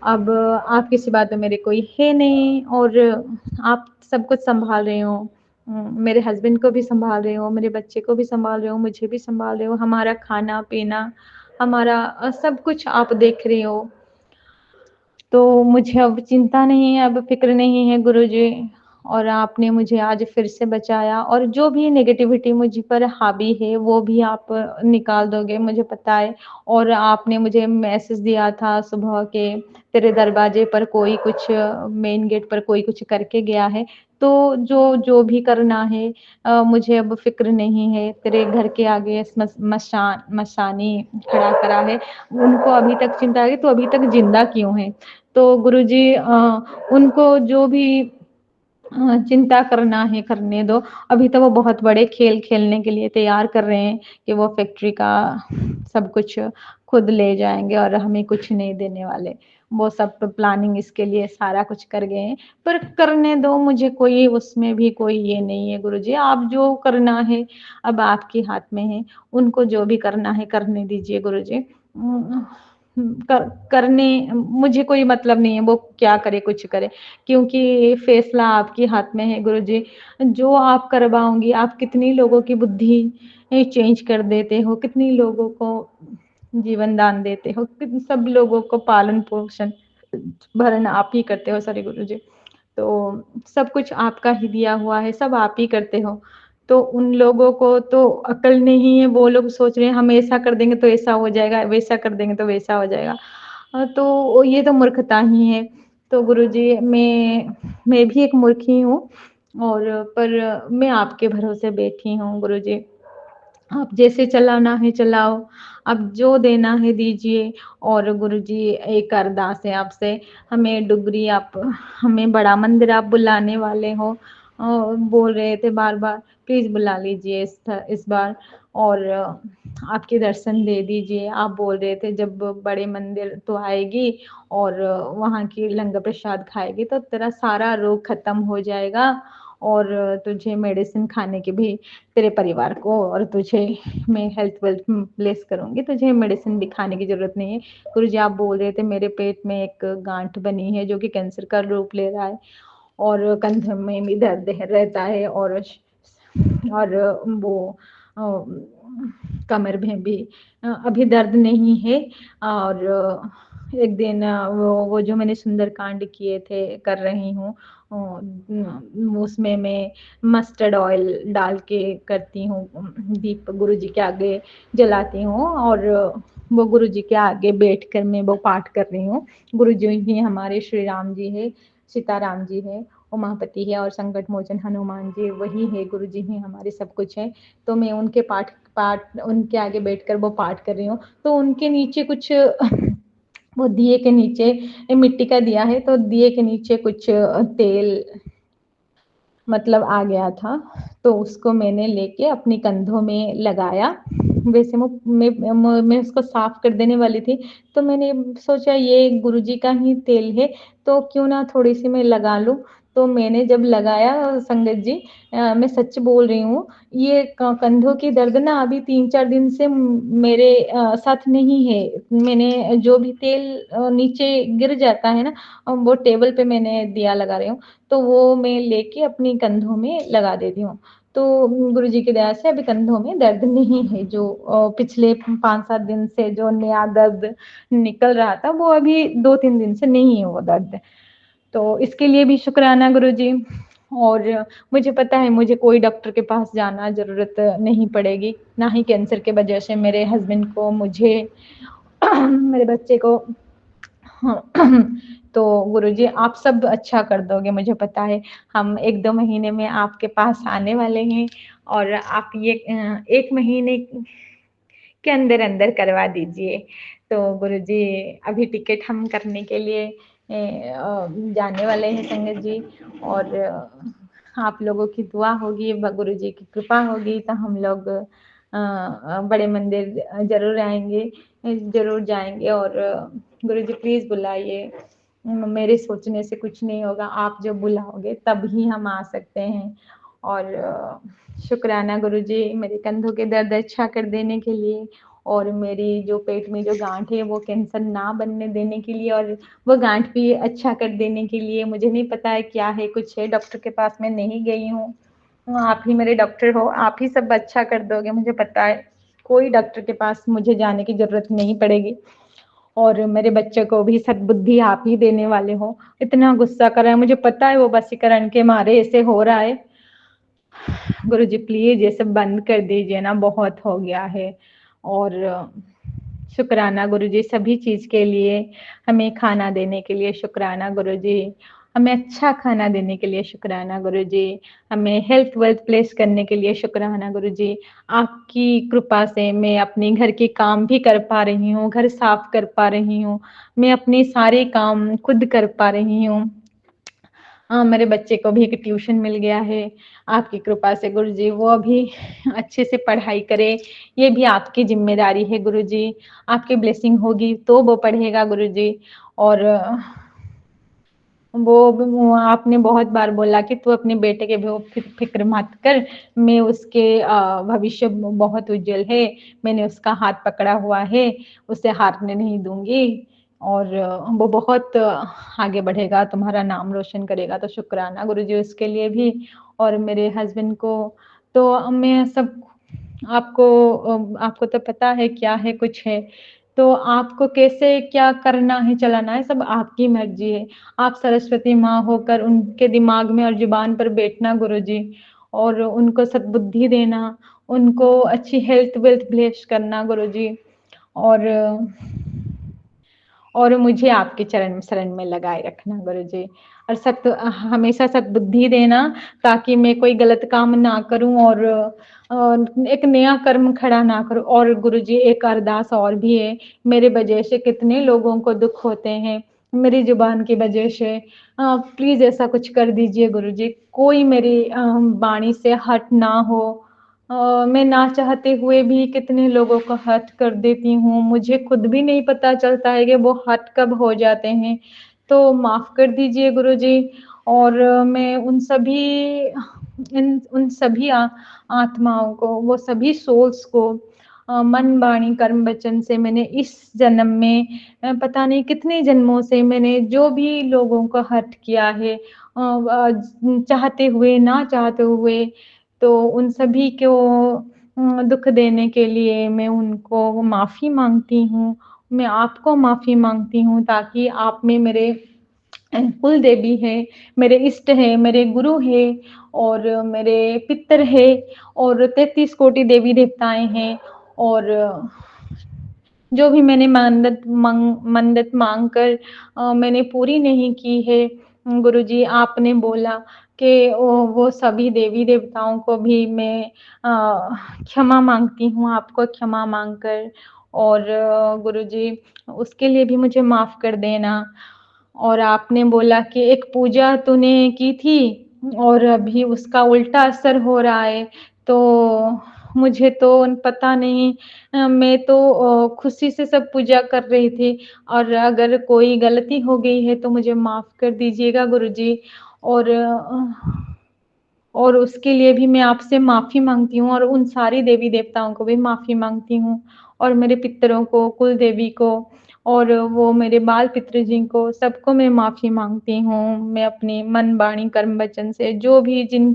अब आपके सिवा तो मेरे कोई है नहीं, और आप सब कुछ सँभाल रहे हो। मेरे हस्बैंड को भी सँभाल रहे हो, मेरे बच्चे को भी सँभाल रहे हो, मुझे भी सँभाल रहे हो, हमारा खाना-पीना, हमारा सब कुछ आप देख रहे हो। तो मुझे अब चिंता नहीं है, अब फ़िक्र नहीं है गुरुजी, और आपने मुझे आज फिर से बचाया, और जो भी नेगेटिविटी मुझ पर हावी है, वो भी आप निकाल दोगे, मुझे पता है। और आपने मुझे मैसेज दिया था सुबह के, तेरे दरवाजे पर कोई कुछ, मेन गेट पर कोई कुछ करके गया है, तो जो भी करना है, मुझे अब फ़िक्र नहीं है। तेरे घर के आगे मशानी खड़ा करा है, उनको अभी तक चिंता है, "तू अभी तक ज़िंदा क्यों है?" तो गुरुजी, उनको जो भी चिंता करना है करने दो। अभी तो वो बहुत बड़े खेल खेलने के लिए तैयार कर रहे हैं कि वो फैक्ट्री का सब कुछ खुद ले जाएँगे और हमें कुछ नहीं देने वाले। वो सब प्लानिंग इसके लिए सारा कुछ कर गए हैं। पर करने दो, मुझे कोई उसमें भी कोई ये नहीं है गुरुजी, आप जो करना है अब आपके हाथ में है। उनको जो भी करना है करने दीजिए गुरुजी। कर करने मुझे कोई मतलब नहीं है, वो क्या करे, कुछ करे, क्योंकि फैसला आपके हाथ में है गुरुजी। जो आप करवाओगी, आप कितनी लोगों की बुद्धि चेंज कर देते हो, कितनी लोगों को जीवन दान देते हो, कित सब लोगों को पालन-पोषण भरण आप ही करते हो सारे गुरुजी। तो सब कुछ आपका ही दिया हुआ है, सब आप ही करते हो। तो उन लोगों को तो अक्ल नहीं है, वो लोग सोच रहे हैं हम ऐसा कर देंगे तो ऐसा हो जाएगा, वैसा कर देंगे तो वैसा हो जाएगा। तो ये तो मूर्खता ही है। तो गुरुजी, मैं भी एक मूर्ख ही हूँ, और पर मैं आपके भरोसे बैठी हूँ गुरुजी। आप जैसे चलाना है चलाओ, आप जो देना है दीजिए। और गुरुजी, एक अरदास है आपसे, हमें डुगरी आप, हमें बड़ा मंदिर आप बुलाने वाले हो, बोल रहे थे बार-बार, प्लीज़ बुला लीजिए इस बार, और आपके दर्शन दे दीजिए। आप बोल रहे थे जब बड़े मंदिर तो आएगी और वहाँ की लंगर प्रसाद खाएगी तो तेरा सारा रोग खत्म हो जाएगा, और तुझे मेडिसिन खाने की भी, तेरे परिवार को और तुझे मैं हेल्थ वेल्थ ब्लेस करूँगी, तुझे मेडिसिन भी खाने की ज़रूरत नहीं है। गुरुजी, आप बोल रहे थे मेरे पेट में एक गाँठ बनी है जो कि कैंसर का रूप ले रहा है, और कंधे में भी दर्द रहता है, और वो अ, कमर में भी अभी दर्द नहीं है। और एक दिन वो जो मैंने सुंदरकांड किए थे कर रही हूँ, उसमें मैं मस्टर्ड ऑयल डाल के करती हूँ, दीप गुरुजी के आगे जलाती हूँ, और वो गुरुजी के आगे बैठकर मैं वो पाठ कर रही हूँ। गुरुजी ही हमारे श्री राम जी है, सीताराम जी है, उमापति है, और संकट मोचन हनुमान जी वही है, गुरुजी ही हमारे सब कुछ है। तो मैं उनके पाठ पाठ उनके आगे बैठकर वो पाठ कर रही हूँ, तो उनके नीचे कुछ वो दिए के नीचे मिट्टी का दिया है, तो दिए के नीचे कुछ तेल मतलब आ गया था, तो उसको मैंने लेके अपने कंधों में लगाया। वैसे मैं उसको साफ कर देने वाली थी, तो मैंने सोचा ये गुरुजी का ही तेल है, तो क्यों ना थोड़ी-सी मैं लगा लूँ। तो मैंने जब लगाया संगत जी, मैं सच बोल रही हूँ, ये कंधों की दर्द ना अभी 3-4 दिन से मेरे साथ नहीं है। मैंने जो भी तेल नीचे गिर जाता है ना, वो टेबल पे मैंने दिया लगा रही हूँ, तो वो मैं लेके अपनी कंधों में लगा देती हूँ। तो गुरुजी की दया से अभी कंधों में दर्द नहीं है, जो पिछले 5-7 दिन से जो नया दर्द निकल रहा था, वो अभी 2-3 दिन से नहीं है वो दर्द। तो इसके लिए भी शुक्राना गुरुजी। और मुझे पता है मुझे कोई डॉक्टर के पास जाना ज़रूरत नहीं पड़ेगी, ना ही कैंसर के वजह से मेरे हस्बैंड को, मुझे मेरे बच्चे को। हाँ, तो गुरुजी आप सब अच्छा कर दोगे, मुझे पता है। हम 1-2 महीने में आपके पास आने वाले हैं, और आप ये 1 महीने के अंदर-अंदर करवा दीजिए। तो गुरुजी अभी टिकट हम करने के लिए जाने वाले हैं संगत जी, और आप लोगों की दुआ होगी, गुरुजी की कृपा होगी, तो हम लोग बड़े मंदिर ज़रूर आएँगे, ज़रूर जाएँगे। और गुरुजी प्लीज़ बुलाइए, मेरे सोचने से कुछ नहीं होगा, आप जब बुलाओगे तभी हम आ सकते हैं। और शुक्राना गुरुजी मेरे कंधों के दर्द अच्छा कर देने के लिए, और मेरी जो पेट में जो गाँठ है वो कैंसर ना बनने देने के लिए, और वो गाँठ भी अच्छा कर देने के लिए। मुझे नहीं पता है क्या है, कुछ है, डॉक्टर के पास मैं नहीं गई हूँ। आप ही मेरे डॉक्टर हो, आप ही सब अच्छा कर दोगे, मुझे पता है। कोई डॉक्टर के पास मुझे जाने की ज़रूरत नहीं पड़ेगी, और मेरे बच्चे को भी सद्बुद्धि आप ही देने वाले हो। इतना गुस्सा कर रहा है, मुझे पता है वो वशीकरण के मारे ऐसे हो रहा है। गुरुजी प्लीज ये सब बंद कर दीजिए ना, बहुत हो गया है। और शुक्राना गुरुजी सभी चीज के लिए, हमें खाना देने के लिए शुक्राना गुरुजी, हमें अच्छा खाना देने के लिए शुक्राना गुरुजी, हमें हेल्थ वेल्थ प्लेस करने के लिए शुक्राना गुरुजी। आपकी कृपा से मैं अपने घर के काम भी कर पा रही हूँ, घर साफ कर पा रही हूँ, मैं अपने सारे काम खुद कर पा रही हूँ। हाँ, मेरे बच्चे को भी एक ट्यूशन मिल गया है आपकी कृपा से गुरुजी, वो भी अच्छे से पढ़ाई करे, ये भी आपकी ज़िम्मेदारी है गुरुजी। आपकी ब्लेसिंग होगी तो वो पढ़ेगा गुरुजी। और वो आपने बहुत बार बोला कि तू अपने बेटे के भी फ़िक्र मत कर, मैं उसके भविष्य बहुत उज्जवल है, मैंने उसका हाथ पकड़ा हुआ है, उसे हारने नहीं दूँगी, और वो बहुत आगे बढ़ेगा, तुम्हारा नाम रोशन करेगा। तो शुक्राना गुरुजी उसके लिए भी, और मेरे हस्बैंड को। तो मैं सब आपको आपको तो पता है क्या है, कुछ है, तो आपको कैसे क्या करना है, चलाना है, सब आपकी मर्ज़ी है। आप सरस्वती माँ होकर उनके दिमाग में और ज़ुबान पर बैठना गुरुजी, और उनको सद्बुद्धि देना, उनको अच्छी हेल्थ वेल्थ ब्लेस करना गुरुजी। और मुझे आपके चरण शरण में लगाए रखना गुरुजी, और हमेशा सद्बुद्धि देना, ताकि मैं कोई गलत काम ना करूं, और एक नया कर्म खड़ा ना करूं। और गुरुजी एक अरदास और भी है, मेरे वजह से कितने लोगों को दुख होते हैं, मेरी जुबान की वजह से। प्लीज ऐसा कुछ कर दीजिए गुरुजी, कोई मेरी वाणी से हट ना हो। मैं ना चाहते हुए भी कितने लोगों को हर्ट कर देती हूँ, मुझे खुद भी नहीं पता चलता है कि वो हर्ट कब हो जाते हैं। तो माफ़ कर दीजिए गुरुजी। और मैं उन सभी आत्माओं को, वो सभी सोल्स को मन, वाणी, कर्म, वचन से मैंने इस जन्म में पता नहीं कितने जन्मों से मैंने जो भी लोगों को हर्ट किया है, चाहते हुए, ना चाहते हुए, तो उन सभी को दुःख देने के लिए मैं उनको माफ़ी माँगती हूँ। मैं आपको माफ़ी माँगती हूँ, ताकि आप में मेरे कुल देवी हैं, मेरे इष्ट हैं, मेरे गुरु हैं, और मेरे पितर हैं, और 33 कोटि देवी-देवताएँ हैं। और जो भी मैंने मन्नत माँग कर मैंने पूरी नहीं की है, गुरुजी आपने बोला कि वो सभी देवी-देवताओं को भी मैं क्षमा माँगती हूँ, आपको क्षमा माँग कर। और गुरुजी उसके लिए भी मुझे माफ़ कर देना। और आपने बोला कि एक पूजा तूने की थी, और अभी उसका उल्टा असर हो रहा है, तो मुझे तो पता नहीं। मैं तो खुशी से सब पूजा कर रही थी, और अगर कोई गलती हो गई है तो मुझे माफ़ कर दीजिएगा गुरुजी। और और उसके लिए भी मैं आपसे माफ़ी माँगती हूँ और उन सारी देवी-देवताओं को भी माफ़ी माँगती हूँ और मेरे पितरों को, कुल देवी को और वो मेरे बाल-पितृ जी को, सबको मैं माफ़ी माँगती हूँ। मैं अपनी मन, वाणी, कर्म, वचन से जो भी जिन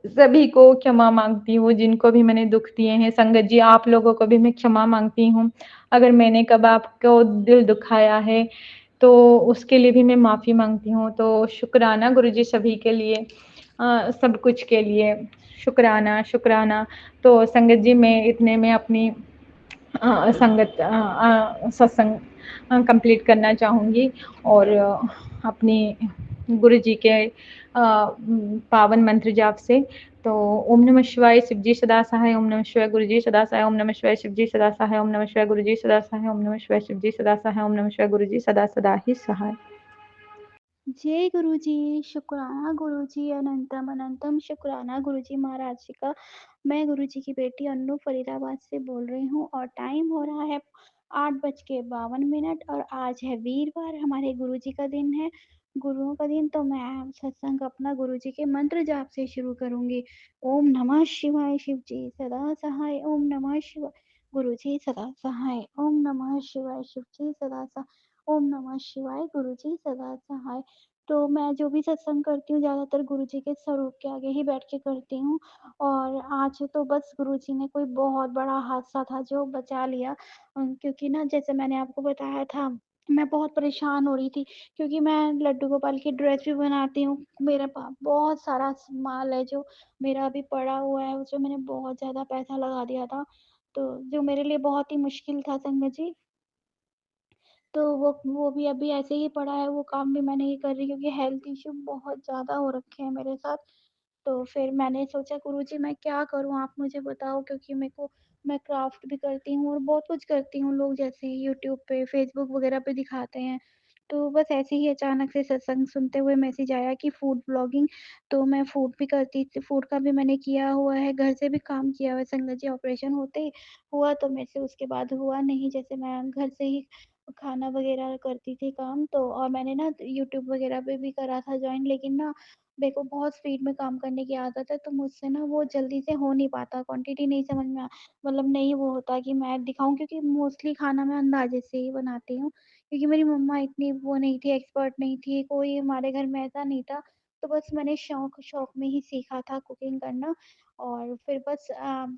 सभी को क्षमा माँगती हूँ, जिनको भी मैंने दुःख दिए हैं। संगत जी, आप लोगों को भी मैं क्षमा माँगती हूँ। अगर मैंने कब आपको दिल दुखाया है, तो उसके लिए भी मैं माफ़ी माँगती हूँ। तो शुक्राना गुरुजी सभी के लिए सब कुछ के लिए शुक्राना, शुक्राना। तो संगत जी, मैं इतने में अपनी सत्संग कंप्लीट करना चाहूँगी और अपनी गुरुजी के पावन मंत्र जाप से। तो ओम नमः शिवाय, शिव जी सदा सहाय, ओम नमः शिवाय, गुरुजी सदा सहाय, ओम नमः शिवाय, शिव जी सदा सहाय, ओम नमः शिवाय, गुरुजी सदा सहाय, ओम नमः शिवाय, शिव जी सदा सहाय, ओम नमः शिवाय, गुरुजी सदा सदा ही सहाय। जय गुरुजी, शुक्राना गुरुजी, अनंतम अनंतम शुक्राना गुरुजी महाराज जी का। मैं गुरुजी की बेटी अन्नू फरीदाबाद से बोल रही हूँ और टाइम हो रहा है 8:52 और आज है वीरवार, हमारे गुरुजी का दिन है, गुरुओं का दिन। तो मैं सत्संग अपना गुरुजी के मंत्र जाप से शुरू करूंगी। ओम नमः शिवाय, शिव जी सदा सहाय, ओम नमः शिवाय, गुरुजी सदा सहाय, ओम नमः शिवाय, शिव जी सदा सहाय, ओम नमः शिवाय, गुरुजी सदा सहाय। तो मैं जो भी सत्संग करती हूँ ज़्यादातर गुरुजी के स्वरूप के आगे ही बैठ के करती हूँ और आज तो बस गुरुजी ने कोई बहुत बड़ा हादसा था जो बचा लिया। क्योंकि ना जैसे मैंने आपको बताया था, मैं बहुत परेशान हो रही थी क्योंकि मैं लड्डू गोपाल की ड्रेस भी बनाती हूँ। मेरे पास बहुत सारा माल है जो मेरा अभी पड़ा हुआ है, उसमें मैंने बहुत ज़्यादा पैसा लगा दिया था, तो जो मेरे लिए बहुत ही मुश्किल था संगत जी। तो वो भी अभी ऐसे ही पड़ा है, वो काम भी मैं नहीं कर रही क्योंकि हेल्थ इश्यू बहुत ज़्यादा हो रखे हैं मेरे साथ। तो फिर मैंने सोचा गुरुजी मैं क्या करूँ आप मुझे बताओ, क्योंकि मेरे को मैं क्राफ्ट भी करती हूँ और बहुत कुछ करती हूँ, लोग जैसे यूट्यूब पे फेसबुक वगैरह पे दिखाते हैं। तो बस ऐसे ही अचानक से सत्संग सुनते हुए मैसेज आया कि फूड ब्लॉगिंग, तो मैं फूड भी करती थी, फूड का भी मैंने किया हुआ है, घर से भी काम किया हुआ है संगत जी। ऑपरेशन होते ही हुआ तो मेरे से उसके बाद हुआ नहीं, जैसे मैं घर से ही खाना वगैरह करती थी काम। तो और मैंने ना यूट्यूब वगैरह पे भी करा था जॉइन, लेकिन ना मेरे को बहुत स्पीड में काम करने की आदत है, तो मुझसे ना वो जल्दी से हो नहीं पाता, क्वांटिटी नहीं समझ में मतलब नहीं वो होता कि मैं दिखाऊँ, क्योंकि मोस्टली खाना मैं अंदाजे से ही बनाती हूँ, क्योंकि मेरी मम्मा इतनी वो नहीं थी, एक्सपर्ट नहीं थी, कोई हमारे घर में ऐसा नहीं था। तो बस मैंने शौक शौक में ही सीखा था कुकिंग करना। और फिर बस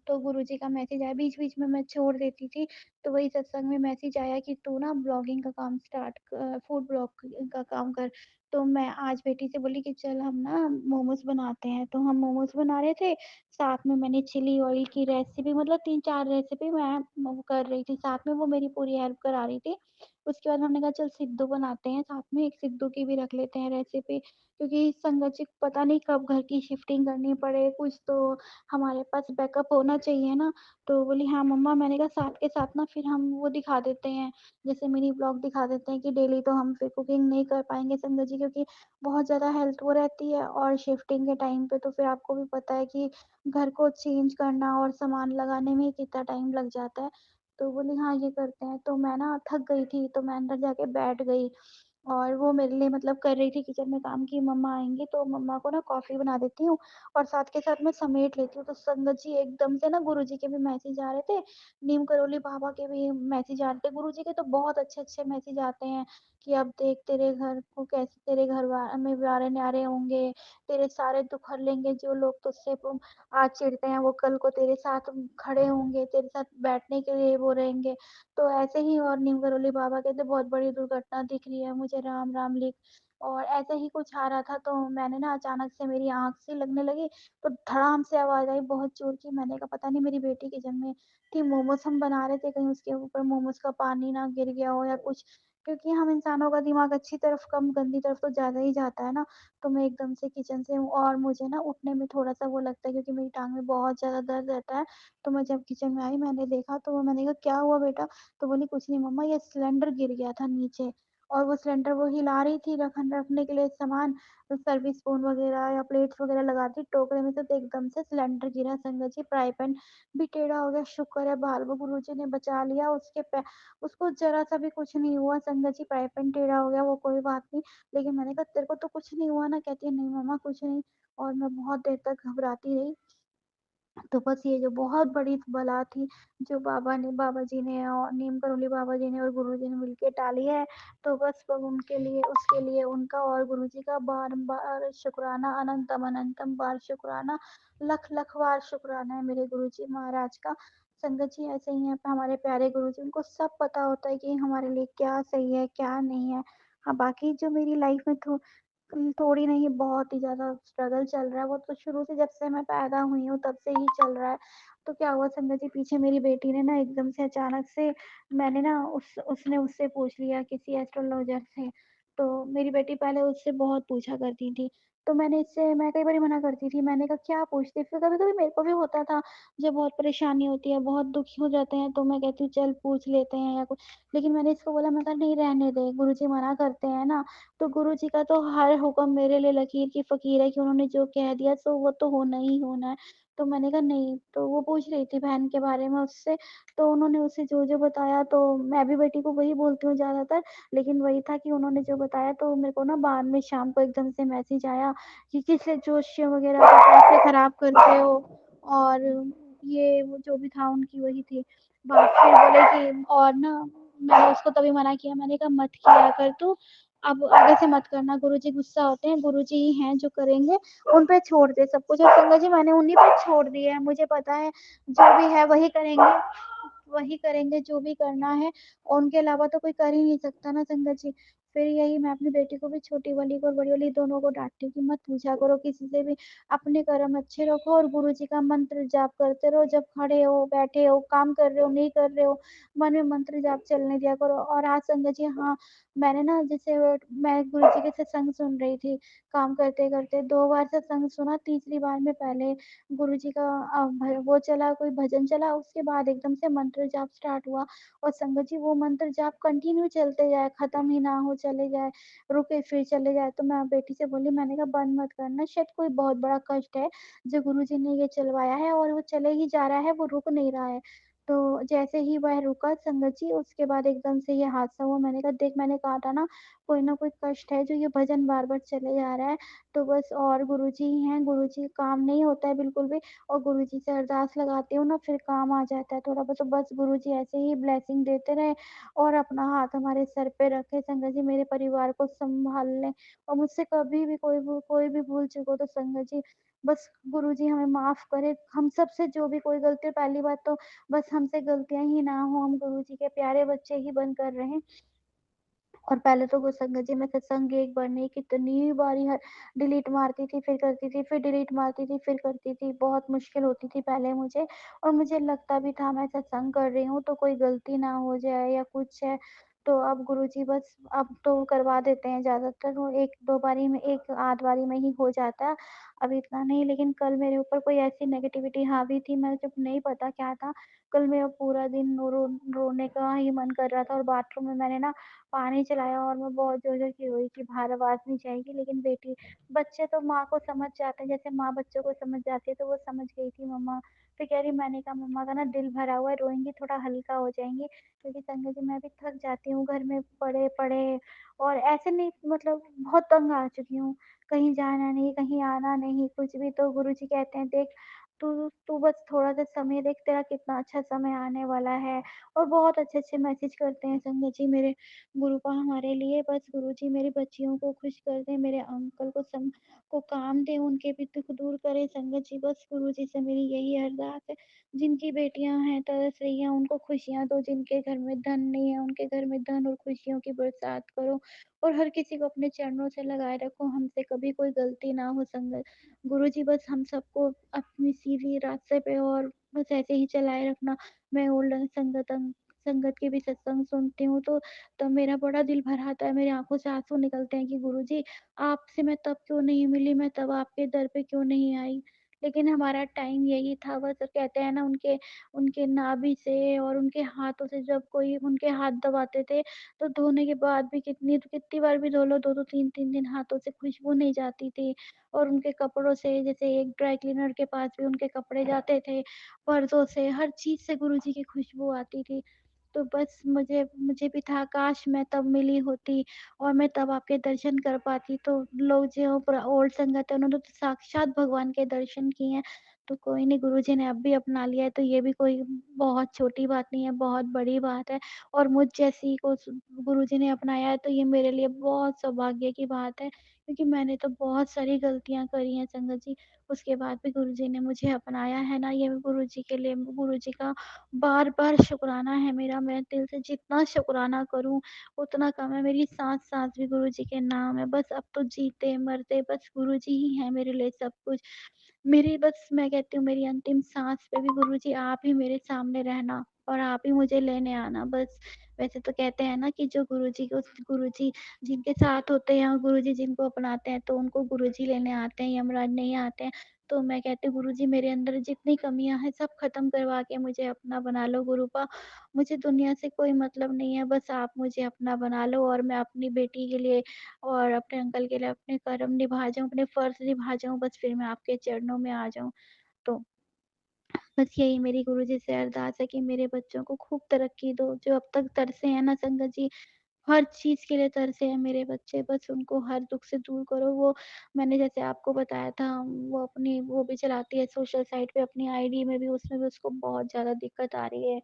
तो गुरुजी का मैसेज आया, बीच बीच में मैं छोड़ देती थी, तो वही सत्संग में मैसेज आया कि तू ना ब्लॉगिंग का काम स्टार्ट फूड ब्लॉग का काम कर। तो मैं आज बेटी से बोली कि चल हम ना मोमोज बनाते हैं, तो हम मोमोज बना रहे थे, साथ में मैंने चिली ऑयल की रेसिपी, मतलब 3-4 रेसिपी मैं वो कर रही थी, साथ में वो मेरी पूरी हेल्प करा रही थी। उसके बाद हमने कहा चल सिद्धू बनाते हैं साथ में, एक सिद्धू की भी रख लेते हैं रेसिपी, क्योंकि संगत जी पता नहीं कब घर की शिफ्टिंग करनी पड़े, कुछ तो हमारे पास बैकअप होना चाहिए ना। तो बोली हाँ मम्मा, मैंने कहा साथ के साथ ना फिर हम वो दिखा देते हैं, जैसे मिनी ब्लॉग दिखा देते हैं कि डेली तो हम फिर कुकिंग नहीं कर पाएंगे संगत जी, क्योंकि बहुत ज़्यादा हेल्थ वो रहती है और शिफ्टिंग के टाइम पे तो फिर आपको भी पता है कि घर को चेंज करना और सामान लगाने में ही कितना टाइम लग जाता है। तो बोली हाँ ये करते हैं, तो मैं ना थक गई थी तो मैं अंदर जाके बैठ गई और वो मेरे लिए मतलब कर रही थी किचन में काम की मम्मा आएंगी तो मम्मा को ना कॉफ़ी बना देती हूँ और साथ के साथ मैं समेट लेती हूँ। तो संगत जी एकदम से ना गुरुजी के भी मैसेज आ रहे थे, नीम करोली बाबा के भी मैसेज आ रहे थे। गुरुजी के तो बहुत अच्छे अच्छे मैसेज आते हैं कि अब देख तेरे घर को कैसे तेरे में वारे न्यारे होंगे, तेरे सारे दुख हर लेंगे, जो लोग तुझसे आज चिढ़ते हैं वो कल को तेरे साथ खड़े होंगे, तेरे साथ बैठने के लिए वो रहेंगे। तो ऐसे ही और नीम करोली बाबा कहते बहुत बड़ी दुर्घटना दिख रही है मुझे, राम राम लिख। और ऐसे ही कुछ आ रहा था तो मैंने ना अचानक से मेरी आँख से लगने लगी, तो धड़ाम से आवाज़ आई बहुत ज़ोर की। मैंने कहा पता नहीं मेरी बेटी किचन में थी, मोमोज़ हम बना रहे थे, कहीं उसके ऊपर मोमोज़ का पानी ना गिर गया हो या कुछ, क्योंकि हम इंसानों का दिमाग अच्छी तरफ कम गंदी तरफ तो ज़्यादा ही जाता है ना। तो मैं एकदम से किचन से हूँ और मुझे ना उठने में थोड़ा-सा वो लगता है क्योंकि मेरी टाँग में बहुत ज़्यादा दर्द रहता है। तो मैं जब किचन में आई मैंने देखा तो मैंने कहा क्या हुआ बेटा? तो बोली कुछ नहीं मम्मा, ये सिलेंडर गिर गया था नीचे। और वो सिलेंडर वो हिला रही थी रखने के लिए सामान, तो सर्विस स्पून वगैरह या प्लेट्स वगैरह लगाती टोकरे में से, तो एकदम से सिलेंडर गिरा संगत जी, फ्राई पैन भी टेढ़ा हो गया। शुक्र है बालबा गुरुजी ने बचा लिया, उसको जरा सा भी कुछ नहीं हुआ संगत जी, फ्राई पैन टेढ़ा हो गया वो कोई बात नहीं। लेकिन मैंने कहा तेरे को तो कुछ नहीं हुआ ना? कहती है नहीं मम्मा कुछ नहीं। और मैं बहुत देर तक घबराती रही। तो बस ये जो बहुत बड़ी बला थी, जो बाबा जी ने और नीम करोली बाबा जी ने और गुरु जी ने मिलके टाली है, तो बस वो उनके लिए, उसके लिए उनका और गुरु जी का बार बार शुक्राना, अनंतम अनंतम बार शुक्राना, लख लख बार शुक्राना है मेरे गुरु जी महाराज का। संगत जी ऐसे ही है हमारे प्यारे गुरु जी, उनको सब पता होता है कि हमारे लिए क्या सही है क्या नहीं है। हाँ बाकी जो मेरी लाइफ में थोड़ी नहीं बहुत ही ज़्यादा स्ट्रगल चल रहा है, वो तो शुरू से जब से मैं पैदा हुई हूँ तब से ही चल रहा है। तो क्या हुआ संगत जी, पीछे मेरी बेटी ने ना एकदम से अचानक से, मैंने ना उसने उससे पूछ लिया किसी एस्ट्रोलॉजर से। तो मेरी बेटी पहले उससे बहुत पूछा करती थी, तो मैं कई बार मना करती थी, मैंने कहा क्या पूछती, फिर कभी कभी मेरे को भी होता था जब बहुत परेशानी होती है, बहुत दुखी हो जाते हैं, तो मैं कहती हूँ चल पूछ लेते हैं या कुछ। लेकिन मैंने इसको बोला, मैं कहा नहीं रहने दे, गुरुजी मना करते हैं ना। तो गुरुजी का तो हर हुक्म मेरे लिए लकीर की फ़कीर है कि उन्होंने जो कह दिया सो वो तो होना ही होना है। तो मैंने कहा नहीं, तो वो पूछ रही थी बहन के बारे में उससे, तो उन्होंने उसे जो-जो बताया, तो मैं भी बेटी को वही बोलती हूँ ज़्यादातर। लेकिन वही था कि उन्होंने जो बताया, तो मेरे को ना बाद में शाम को एकदम से मैसेज आया कि किसे जोशिया वगैरह के पैसे खराब करते हो, और ये वो जो भी था उनकी वही थी बात। फिर बोले कि और ना, मैंने उसको तभी मना किया, मैंने कहा मत किया कर तू, अब आगे से मत करना, गुरुजी गुस्सा होते हैं, गुरुजी ही हैं जो करेंगे, उन पे छोड़ दे सब कुछ। और संगत जी मैंने उन्हीं पे छोड़ दिया है, मुझे पता है जो भी है वही करेंगे जो भी करना है, और उनके अलावा तो कोई कर ही नहीं सकता ना संगत जी। फिर यही मैं अपनी बेटी को भी, छोटी वाली को और बड़ी वाली दोनों को डांटती हूँ कि मत पूछा करो किसी से भी, अपने कर्म अच्छे रखो और गुरुजी का मंत्र जाप करते रहो, जब खड़े हो बैठे हो काम कर रहे हो नहीं कर रहे हो, मन में मंत्र जाप चलने दिया करो। और आज संगत जी हाँ, मैंने ना जैसे मैं गुरुजी के सत्संग सुन रही थी, काम करते-करते 2 बार सत्संग सुना, तीसरी बार में पहले गुरुजी का वो चला, कोई भजन चला, उसके बाद एकदम से मंत्र जाप स्टार्ट हुआ। और संगत जी वो मंत्र जाप कंटिन्यू चलते जाए, खत्म ही ना हो, चले जाए, रुके फिर चले जाए। तो मैं बेटी से बोली, मैंने कहा बंद मत करना, शायद कोई बहुत बड़ा कष्ट है जो गुरुजी ने ये चलवाया है और वो चले ही जा रहा है, वो रुक नहीं रहा है। तो जैसे ही वह रुका संगत जी, उसके बाद एकदम से ये हादसा हुआ। मैंने कहा देख, मैंने कहा था ना कोई कष्ट है जो ये भजन बार-बार चले जा रहा है। तो बस, और गुरुजी ही हैं, गुरुजी काम नहीं होता है बिल्कुल भी, और गुरुजी से अरदास लगाती हूँ ना फिर काम आ जाता है थोड़ा बहुत। तो बस गुरुजी ऐसे ही ब्लेसिंग देते रहे और अपना हाथ हमारे सर पे रखे, संगत जी मेरे परिवार को सँभाल लें। और मुझसे कभी भी कोई भी भूल चूक हो तो संगत जी बस गुरुजी हमें माफ़ करे। हम सब से जो भी कोई गलती, पहली बात तो बस हमसे गलतियाँ ही ना हो, हम गुरुजी के प्यारे बच्चे ही बनकर रहें। और पहले तो वो संगत जी मैं सत्संग एक बार नहीं कितनी बारी डिलीट मारती थी, फिर करती थी, फिर डिलीट मारती थी, फिर करती थी। बहुत मुश्किल होती थी पहले मुझे, और मुझे लगता भी था मैं सत्संग कर रही हूँ तो कोई गलती ना हो जाए या कुछ है। तो अब गुरुजी बस अब तो करवा देते हैं ज़्यादातर, वो 1-2 बारी में, 1 आध बारी में ही हो जाता है। अब इतना नहीं, लेकिन कल मेरे ऊपर कोई ऐसी नेगेटिविटी हावी थी, मैं जब नहीं पता क्या था, कल मेरा पूरा दिन रोने का ही मन कर रहा था, और बाथरूम में मैंने ना पानी चलाया और मैं बहुत ज़ोर-ज़ोर की रोई कि बाहर आवाज़ नहीं जाएगी। लेकिन बेटी, बच्चे तो माँ को समझ जाते हैं, जैसे माँ बच्चों को समझ जाती है, तो वो समझ गई थी मम्मा। फिर कह रही, मैंने कहा मम्मा का ना दिल भरा हुआ है, रोएँगी थोड़ा हल्का हो जाएँगी। क्योंकि संगत जी मैं भी थक जाती हूँ घर में पड़े-पड़े, और ऐसे नहीं, मतलब बहुत तंग आ चुकी हूँ। कहीं जाना नहीं, कहीं आना नहीं, कुछ भी। तो गुरुजी कहते हैं देख, तू तू बस थोड़ा-सा समय देख, तेरा कितना अच्छा समय आने वाला है। और बहुत अच्छे-अच्छे मैसेज करते हैं संगत जी मेरे गुरु हमारे लिए। बस गुरुजी मेरी बच्चियों को खुश कर दें, मेरे अंकल को काम दें, उनके भी दुःख दूर करें संगत जी, बस गुरुजी से मेरी यही अरदास है। जिनकी बेटियाँ हैं तरस रही हैं, उनको खुशियाँ दो, जिनके घर में धन नहीं है, उनके घर में धन और खुशियों की बरसात करो, और हर किसी को अपने चरणों से लगाए रखो, हमसे कभी कोई गलती ना हो संगत। गुरुजी बस हम सबको अपनी सीधी रास्ते पे और बस ऐसे ही चलाए रखना। मैं ओल्डन संगत के भी सत्संग सुनती हूँ, तो मेरा बड़ा दिल भर आता है, मेरी आँखों से आँसू निकलते हैं कि गुरुजी आपसे मैं तब क्यों नहीं मिली, मैं तब आपके दर पे क्यों नहीं आई। लेकिन हमारा टाइम यही था बस। कहते हैं ना, उनके उनके नाभि से और उनके हाथों से जब कोई उनके हाथ दबाते थे, तो धोने के बाद भी कितनी बार भी धो लो, 2-2 3-3 दिन हाथों से खुशबू नहीं जाती थी। और उनके कपड़ों से, जैसे एक ड्राई क्लीनर के पास भी उनके कपड़े जाते थे, पर्दों से, हर चीज़ से गुरुजी की खुशबू आती थी। तो बस मुझे मुझे भी था, काश मैं तब मिली होती और मैं तब आपके दर्शन कर पाती। तो लोग जो पूरा ओल्ड संगत है, उन्होंने तो साक्षात भगवान के दर्शन किए हैं। तो कोई नहीं, गुरुजी ने अब भी अपना लिया है, तो ये भी कोई बहुत छोटी बात नहीं है, बहुत बड़ी बात है। और मुझ जैसी को गुरुजी ने अपनाया है, तो ये मेरे लिए बहुत सौभाग्य की बात है, क्योंकि मैंने तो बहुत सारी गलतियाँ करी हैं संगत जी। उसके बाद भी गुरुजी ने मुझे अपनाया है ना, ये गुरुजी के लिए, गुरुजी का बार-बार शुकराना है मेरा। मैं दिल से जितना शुकराना करूँ उतना कम है। मेरी साँस-साँस भी गुरुजी के नाम है। बस अब तो जीते-मरते बस गुरुजी ही हैं मेरे लिए सब कुछ। मेरी बस, मैं कहती हूँ, मेरी अंतिम साँस पे भी गुरुजी आप ही मेरे सामने रहना और आप ही मुझे लेने आना बस। वैसे तो कहते हैं ना कि जो गुरुजी जिनके साथ होते हैं और गुरुजी जिनको अपनाते हैं, तो उनको गुरुजी लेने आते हैं, यमराज नहीं आते हैं। तो मैं कहती हूँ, गुरुजी मेरे अंदर जितनी कमियाँ हैं सब ख़त्म करवा के मुझे अपना बना लो गुरुपा। मुझे दुनिया से कोई मतलब नहीं है, बस आप मुझे अपना बना लो और मैं अपनी बेटी के लिए और अपने अंकल के लिए अपने कर्म निभा जाऊँ, अपने फ़र्ज़ निभा जाऊँ, बस फिर मैं आपके चरणों में आ जाऊँ। तो बस यही मेरी गुरुजी से अरदास है कि मेरे बच्चों को खूब तरक्की दो, जो अब तक तरसे हैं ना संगत जी, हर चीज़ के लिए तरसे हैं मेरे बच्चे, बस उनको हर दुःख से दूर करो। वो, मैंने जैसे आपको बताया था, वो अपनी वो भी चलाती है सोशल साइट पे अपनी आईडी में भी, उसमें भी उसको बहुत ज़्यादा दिक्कत आ रही है।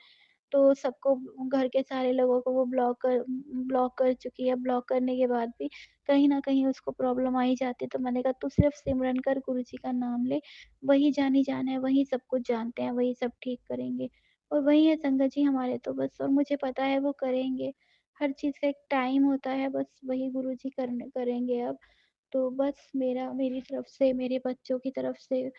तो सबको, घर के सारे लोगों को वो ब्लॉक कर चुकी है। ब्लॉक करने के बाद भी कहीं न कहीं उसको प्रॉब्लम आ ही जाती है। तो मैंने कहा, तू सिर्फ़ सिमरन कर, गुरुजी का नाम ले, वही जानी-जान है, वही सब कुछ जानते हैं, वही सब ठीक करेंगे। और वही है संगत जी हमारे तो बस, और मुझे पता है वो करेंगे। हर चीज़ का एक टाइम होता है, बस वही गुरुजी करेंगे अब। तो बस मेरी तरफ से, मेरे बच्चों की तरफ से,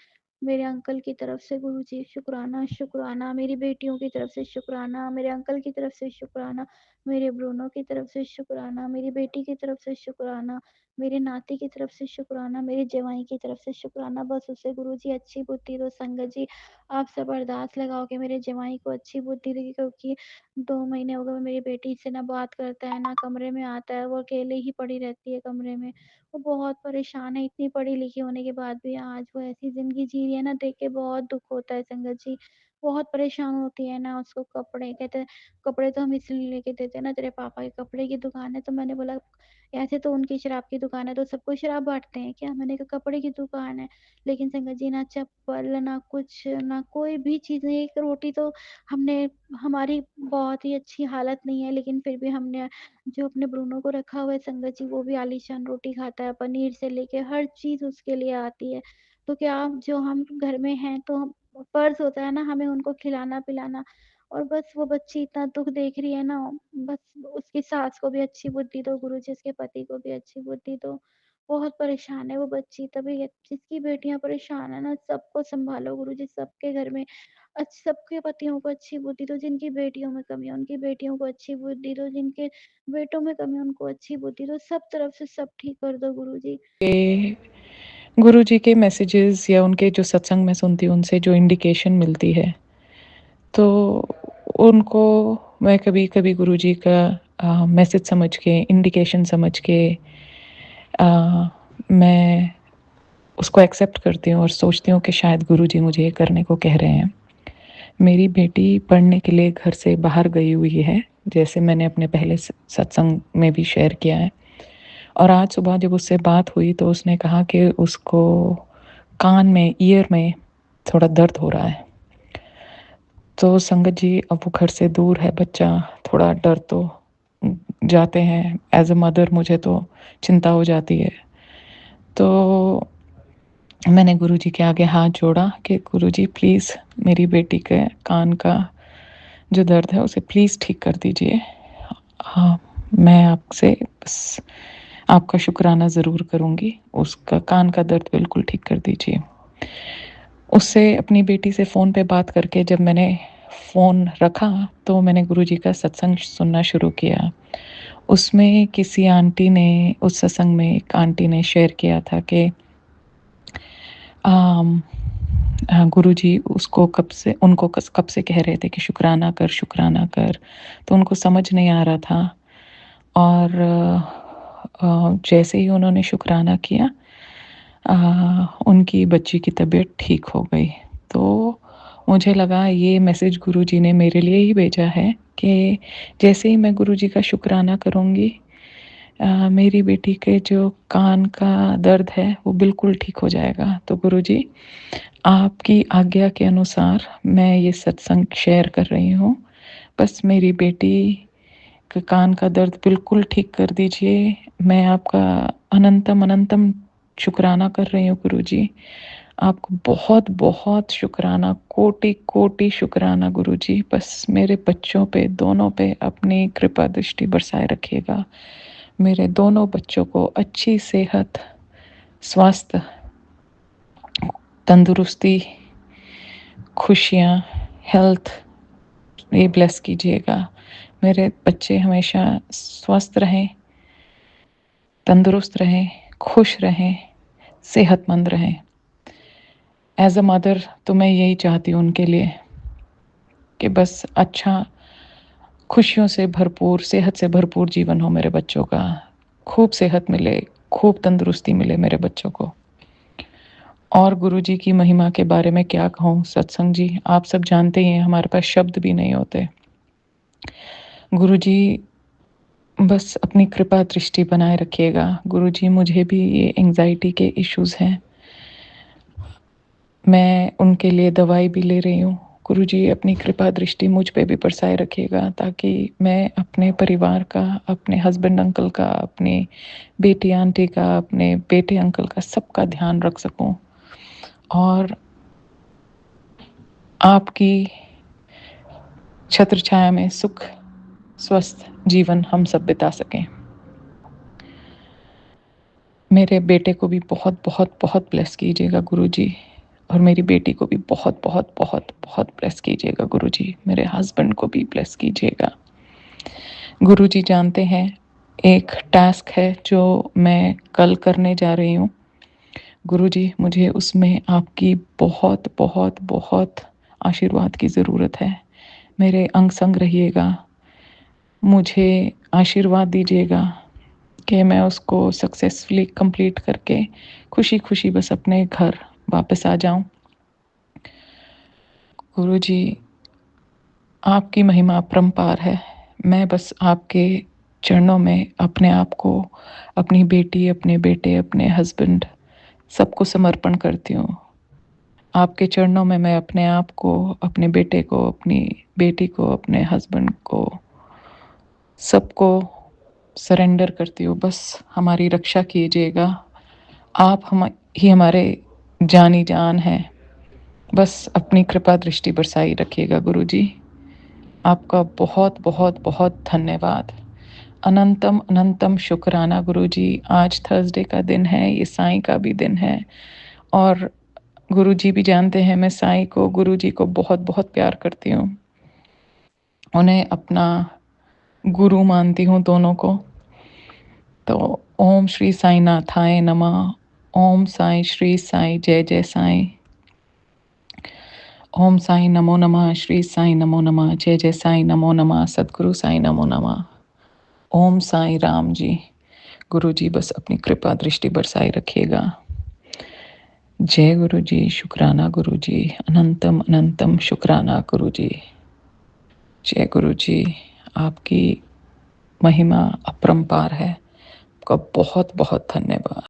मेरे अंकल की तरफ से गुरुजी शुक्राना, शुक्राना। मेरी बेटियों की तरफ से शुक्राना, मेरे अंकल की तरफ से शुक्राना, मेरे ब्रूनो की तरफ से शुक्राना, मेरी बेटी की तरफ से शुक्राना, मेरे नाती की तरफ से शुक्राना, मेरे जवाई की तरफ से शुक्राना। बस उसे गुरुजी अच्छी बुद्धि दो संगत जी। आप सब अरदास लगाओ कि मेरे जवाई को अच्छी बुद्धि दे, क्योंकि 2 महीने हो गए मेरी बेटी से ना बात करता है, ना कमरे में आता है, वो अकेले ही पड़ी रहती है कमरे में। वो बहुत परेशान है, इतनी पढ़ी-लिखी होने के बाद भी आज वो ऐसी ज़िंदगी जी रही है ना, देख के बहुत दुःख होता है संगत जी। बहुत परेशान होती है ना, उसको कपड़े, कहते हैं कपड़े तो हम इसलिए लेके देते हैं ना, तेरे पापा की कपड़े की दुकान है। तो मैंने बोला, ऐसे तो उनकी शराब की दुकान है, तो सबको शराब बाँटते हैं क्या? मैंने कहा कपड़े की दुकान है। लेकिन संगत जी, ना चप्पल, ना कुछ, ना कोई भी चीज़ नहीं। एक रोटी तो हमने, हमारी बहुत ही अच्छी हालत नहीं है, लेकिन फिर भी हमने जो अपने ब्रूनो को रखा हुआ है संगत जी, वो भी आलीशान रोटी खाता है, पनीर से लेके हर चीज़ उसके लिए आती है। तो क्या, जो हम घर में हैं, तो हम, फ़र्ज़ होता है ना हमें उनको खिलाना-पिलाना। और बस वो बच्ची इतना दुःख देख रही है ना, बस उसकी सास को भी अच्छी बुद्धि दो गुरुजी, उसके पति को भी अच्छी बुद्धि दो। बहुत परेशान है वो बच्ची, तभी जिसकी बेटियाँ परेशान है ना, सबको सँभालो गुरुजी, सबके घर में सबके पतियों को अच्छी बुद्धि दो, जिनकी बेटियों में कमी है, उनकी बेटियों को अच्छी बुद्धि दो, जिनके बेटों में कमी है, उनको अच्छी बुद्धि दो, सब तरफ से सब ठीक कर दो गुरुजी। के गुरुजी के मैसेजेस या उनके जो सत्संग मैं सुनती हूँ, उनसे जो इंडिकेशन मिलती है, तो उनको मैं कभी-कभी गुरुजी का मैसेज समझ के, इंडिकेशन समझ के मैं उसको एक्सेप्ट करती हूँ और सोचती हूँ कि शायद गुरुजी मुझे ये करने को कह रहे हैं। मेरी बेटी पढ़ने के लिए घर से बाहर गई हुई है, जैसे मैंने अपने पहले सत्संग में भी शेयर किया है। और आज सुबह जब उससे बात हुई तो उसने कहा कि उसको कान में, ईयर में थोड़ा दर्द हो रहा है। तो संगत जी, अब वो घर से दूर है बच्चा, थोड़ा डर तो जाते हैं। एज़ अ मदर मुझे तो चिंता हो जाती है। तो मैंने गुरुजी के आगे हाथ जोड़ा कि गुरुजी प्लीज़ मेरी बेटी के कान का जो दर्द है उसे प्लीज़ ठीक कर दीजिए। हाँ, मैं आपसे बस आपका शुक्राना ज़रूर करूँगी, उसका कान का दर्द बिल्कुल ठीक कर दीजिए। उससे, अपनी बेटी से फ़ोन पे बात करके जब मैंने फ़ोन रखा, तो मैंने गुरुजी का सत्संग सुनना शुरू किया। उसमें किसी आंटी ने, उस सत्संग में एक आंटी ने शेयर किया था कि गुरुजी उनको कब से कह रहे थे कि शुक्राना कर, तो उनको समझ नहीं आ रहा था। और जैसे ही उन्होंने शुक्राना किया, उनकी बच्ची की तबीयत ठीक हो गई। तो मुझे लगा ये मैसेज गुरुजी ने मेरे लिए ही भेजा है कि जैसे ही मैं गुरुजी का शुक्राना करूँगी, मेरी बेटी के जो कान का दर्द है वो बिल्कुल ठीक हो जाएगा। तो गुरुजी, आपकी आज्ञा के अनुसार मैं ये सत्संग शेयर कर रही हूँ। बस मेरी बेटी के कान का दर्द बिल्कुल ठीक कर दीजिए। मैं आपका अनंतम अनंतम शुक्राना कर रही हूँ गुरुजी। आपको बहुत बहुत शुक्राना, कोटि कोटि शुक्राना गुरुजी। बस मेरे बच्चों पे, दोनों पे अपनी कृपा दृष्टि बरसाए रखिएगा। मेरे दोनों बच्चों को अच्छी सेहत, स्वास्थ्य, तंदुरुस्ती, खुशियाँ, हेल्थ ये ब्लेस कीजिएगा। मेरे बच्चे हमेशा स्वस्थ रहें, तंदुरुस्त रहें, खुश रहें, सेहतमंद रहें। एज अ मदर तो मैं यही चाहती हूँ उनके लिए कि बस अच्छा, खुशियों से भरपूर, सेहत से भरपूर जीवन हो मेरे बच्चों का। खूब सेहत मिले, खूब तंदुरुस्ती मिले मेरे बच्चों को। और गुरुजी की महिमा के बारे में क्या कहूँ सत्संग जी, आप सब जानते ही हैं, हमारे पास शब्द भी नहीं होते। गुरुजी बस अपनी कृपा दृष्टि बनाए रखिएगा। गुरुजी, मुझे भी ये एंजाइटी के इश्यूज़ हैं, मैं उनके लिए दवाई भी ले रही हूँ। गुरुजी, अपनी कृपा दृष्टि मुझ पे भी बरसाए रखिएगा ताकि मैं अपने परिवार का, अपने हस्बैंड अंकल का, अपनी बेटी आंटी का, अपने बेटे अंकल का, सबका ध्यान रख सकूं और आपकी छत्र छाया में सुख स्वस्थ जीवन हम सब बिता सकें। मेरे बेटे को भी बहुत बहुत बहुत ब्लेस कीजिएगा गुरुजी, और मेरी बेटी को भी बहुत बहुत बहुत बहुत ब्लेस कीजिएगा गुरुजी। मेरे हस्बैंड को भी ब्लेस कीजिएगा। गुरुजी जानते हैं, एक टास्क है जो मैं कल करने जा रही हूँ। गुरुजी, मुझे उसमें आपकी बहुत बहुत बहुत आशीर्वाद की ज़रूरत है। मेरे अंग संग रहिएगा, मुझे आशीर्वाद दीजिएगा कि मैं उसको सक्सेसफुली कंप्लीट करके खुशी खुशी बस अपने घर वापस आ जाऊं। गुरुजी, आपकी महिमा अपरंपार है। मैं बस आपके चरणों में अपने आप को, अपनी बेटी, अपने बेटे, अपने हस्बैंड सबको समर्पण करती हूँ। आपके चरणों में मैं अपने आप को, अपने बेटे को, अपनी बेटी को, अपने हस्बैंड को, सबको सरेंडर करती हूँ। बस हमारी रक्षा कीजिएगा। आप ही हमारे जानी जान हैं। बस अपनी कृपा दृष्टि बरसाई रखिएगा गुरुजी। आपका बहुत बहुत बहुत धन्यवाद। अनंतम अनंतम शुक्राना गुरुजी। आज थर्सडे का दिन है, ये साईं का भी दिन है, और गुरुजी भी जानते हैं मैं साईं को, गुरुजी को बहुत बहुत प्यार करती हूँ। उन्हें अपना गुरु मानती हूँ दोनों को। तो ओम श्री साई नाथाय नमः। ओम साई श्री साई जय जय साई। ओम साई नमो नमः। श्री साई नमो नमः। जय जय साई नमो नमः। सद्गुरु साई नमो नमः। ओम साई राम जी। गुरु जी बस अपनी कृपा दृष्टि बरसाए रखिएगा। जय गुरु जी। शुक्राना गुरु जी। अनंतम अनंतम शुक्राना गुरु जी। जय गुरु जी। आपकी महिमा अपरंपार है। आपका बहुत बहुत धन्यवाद।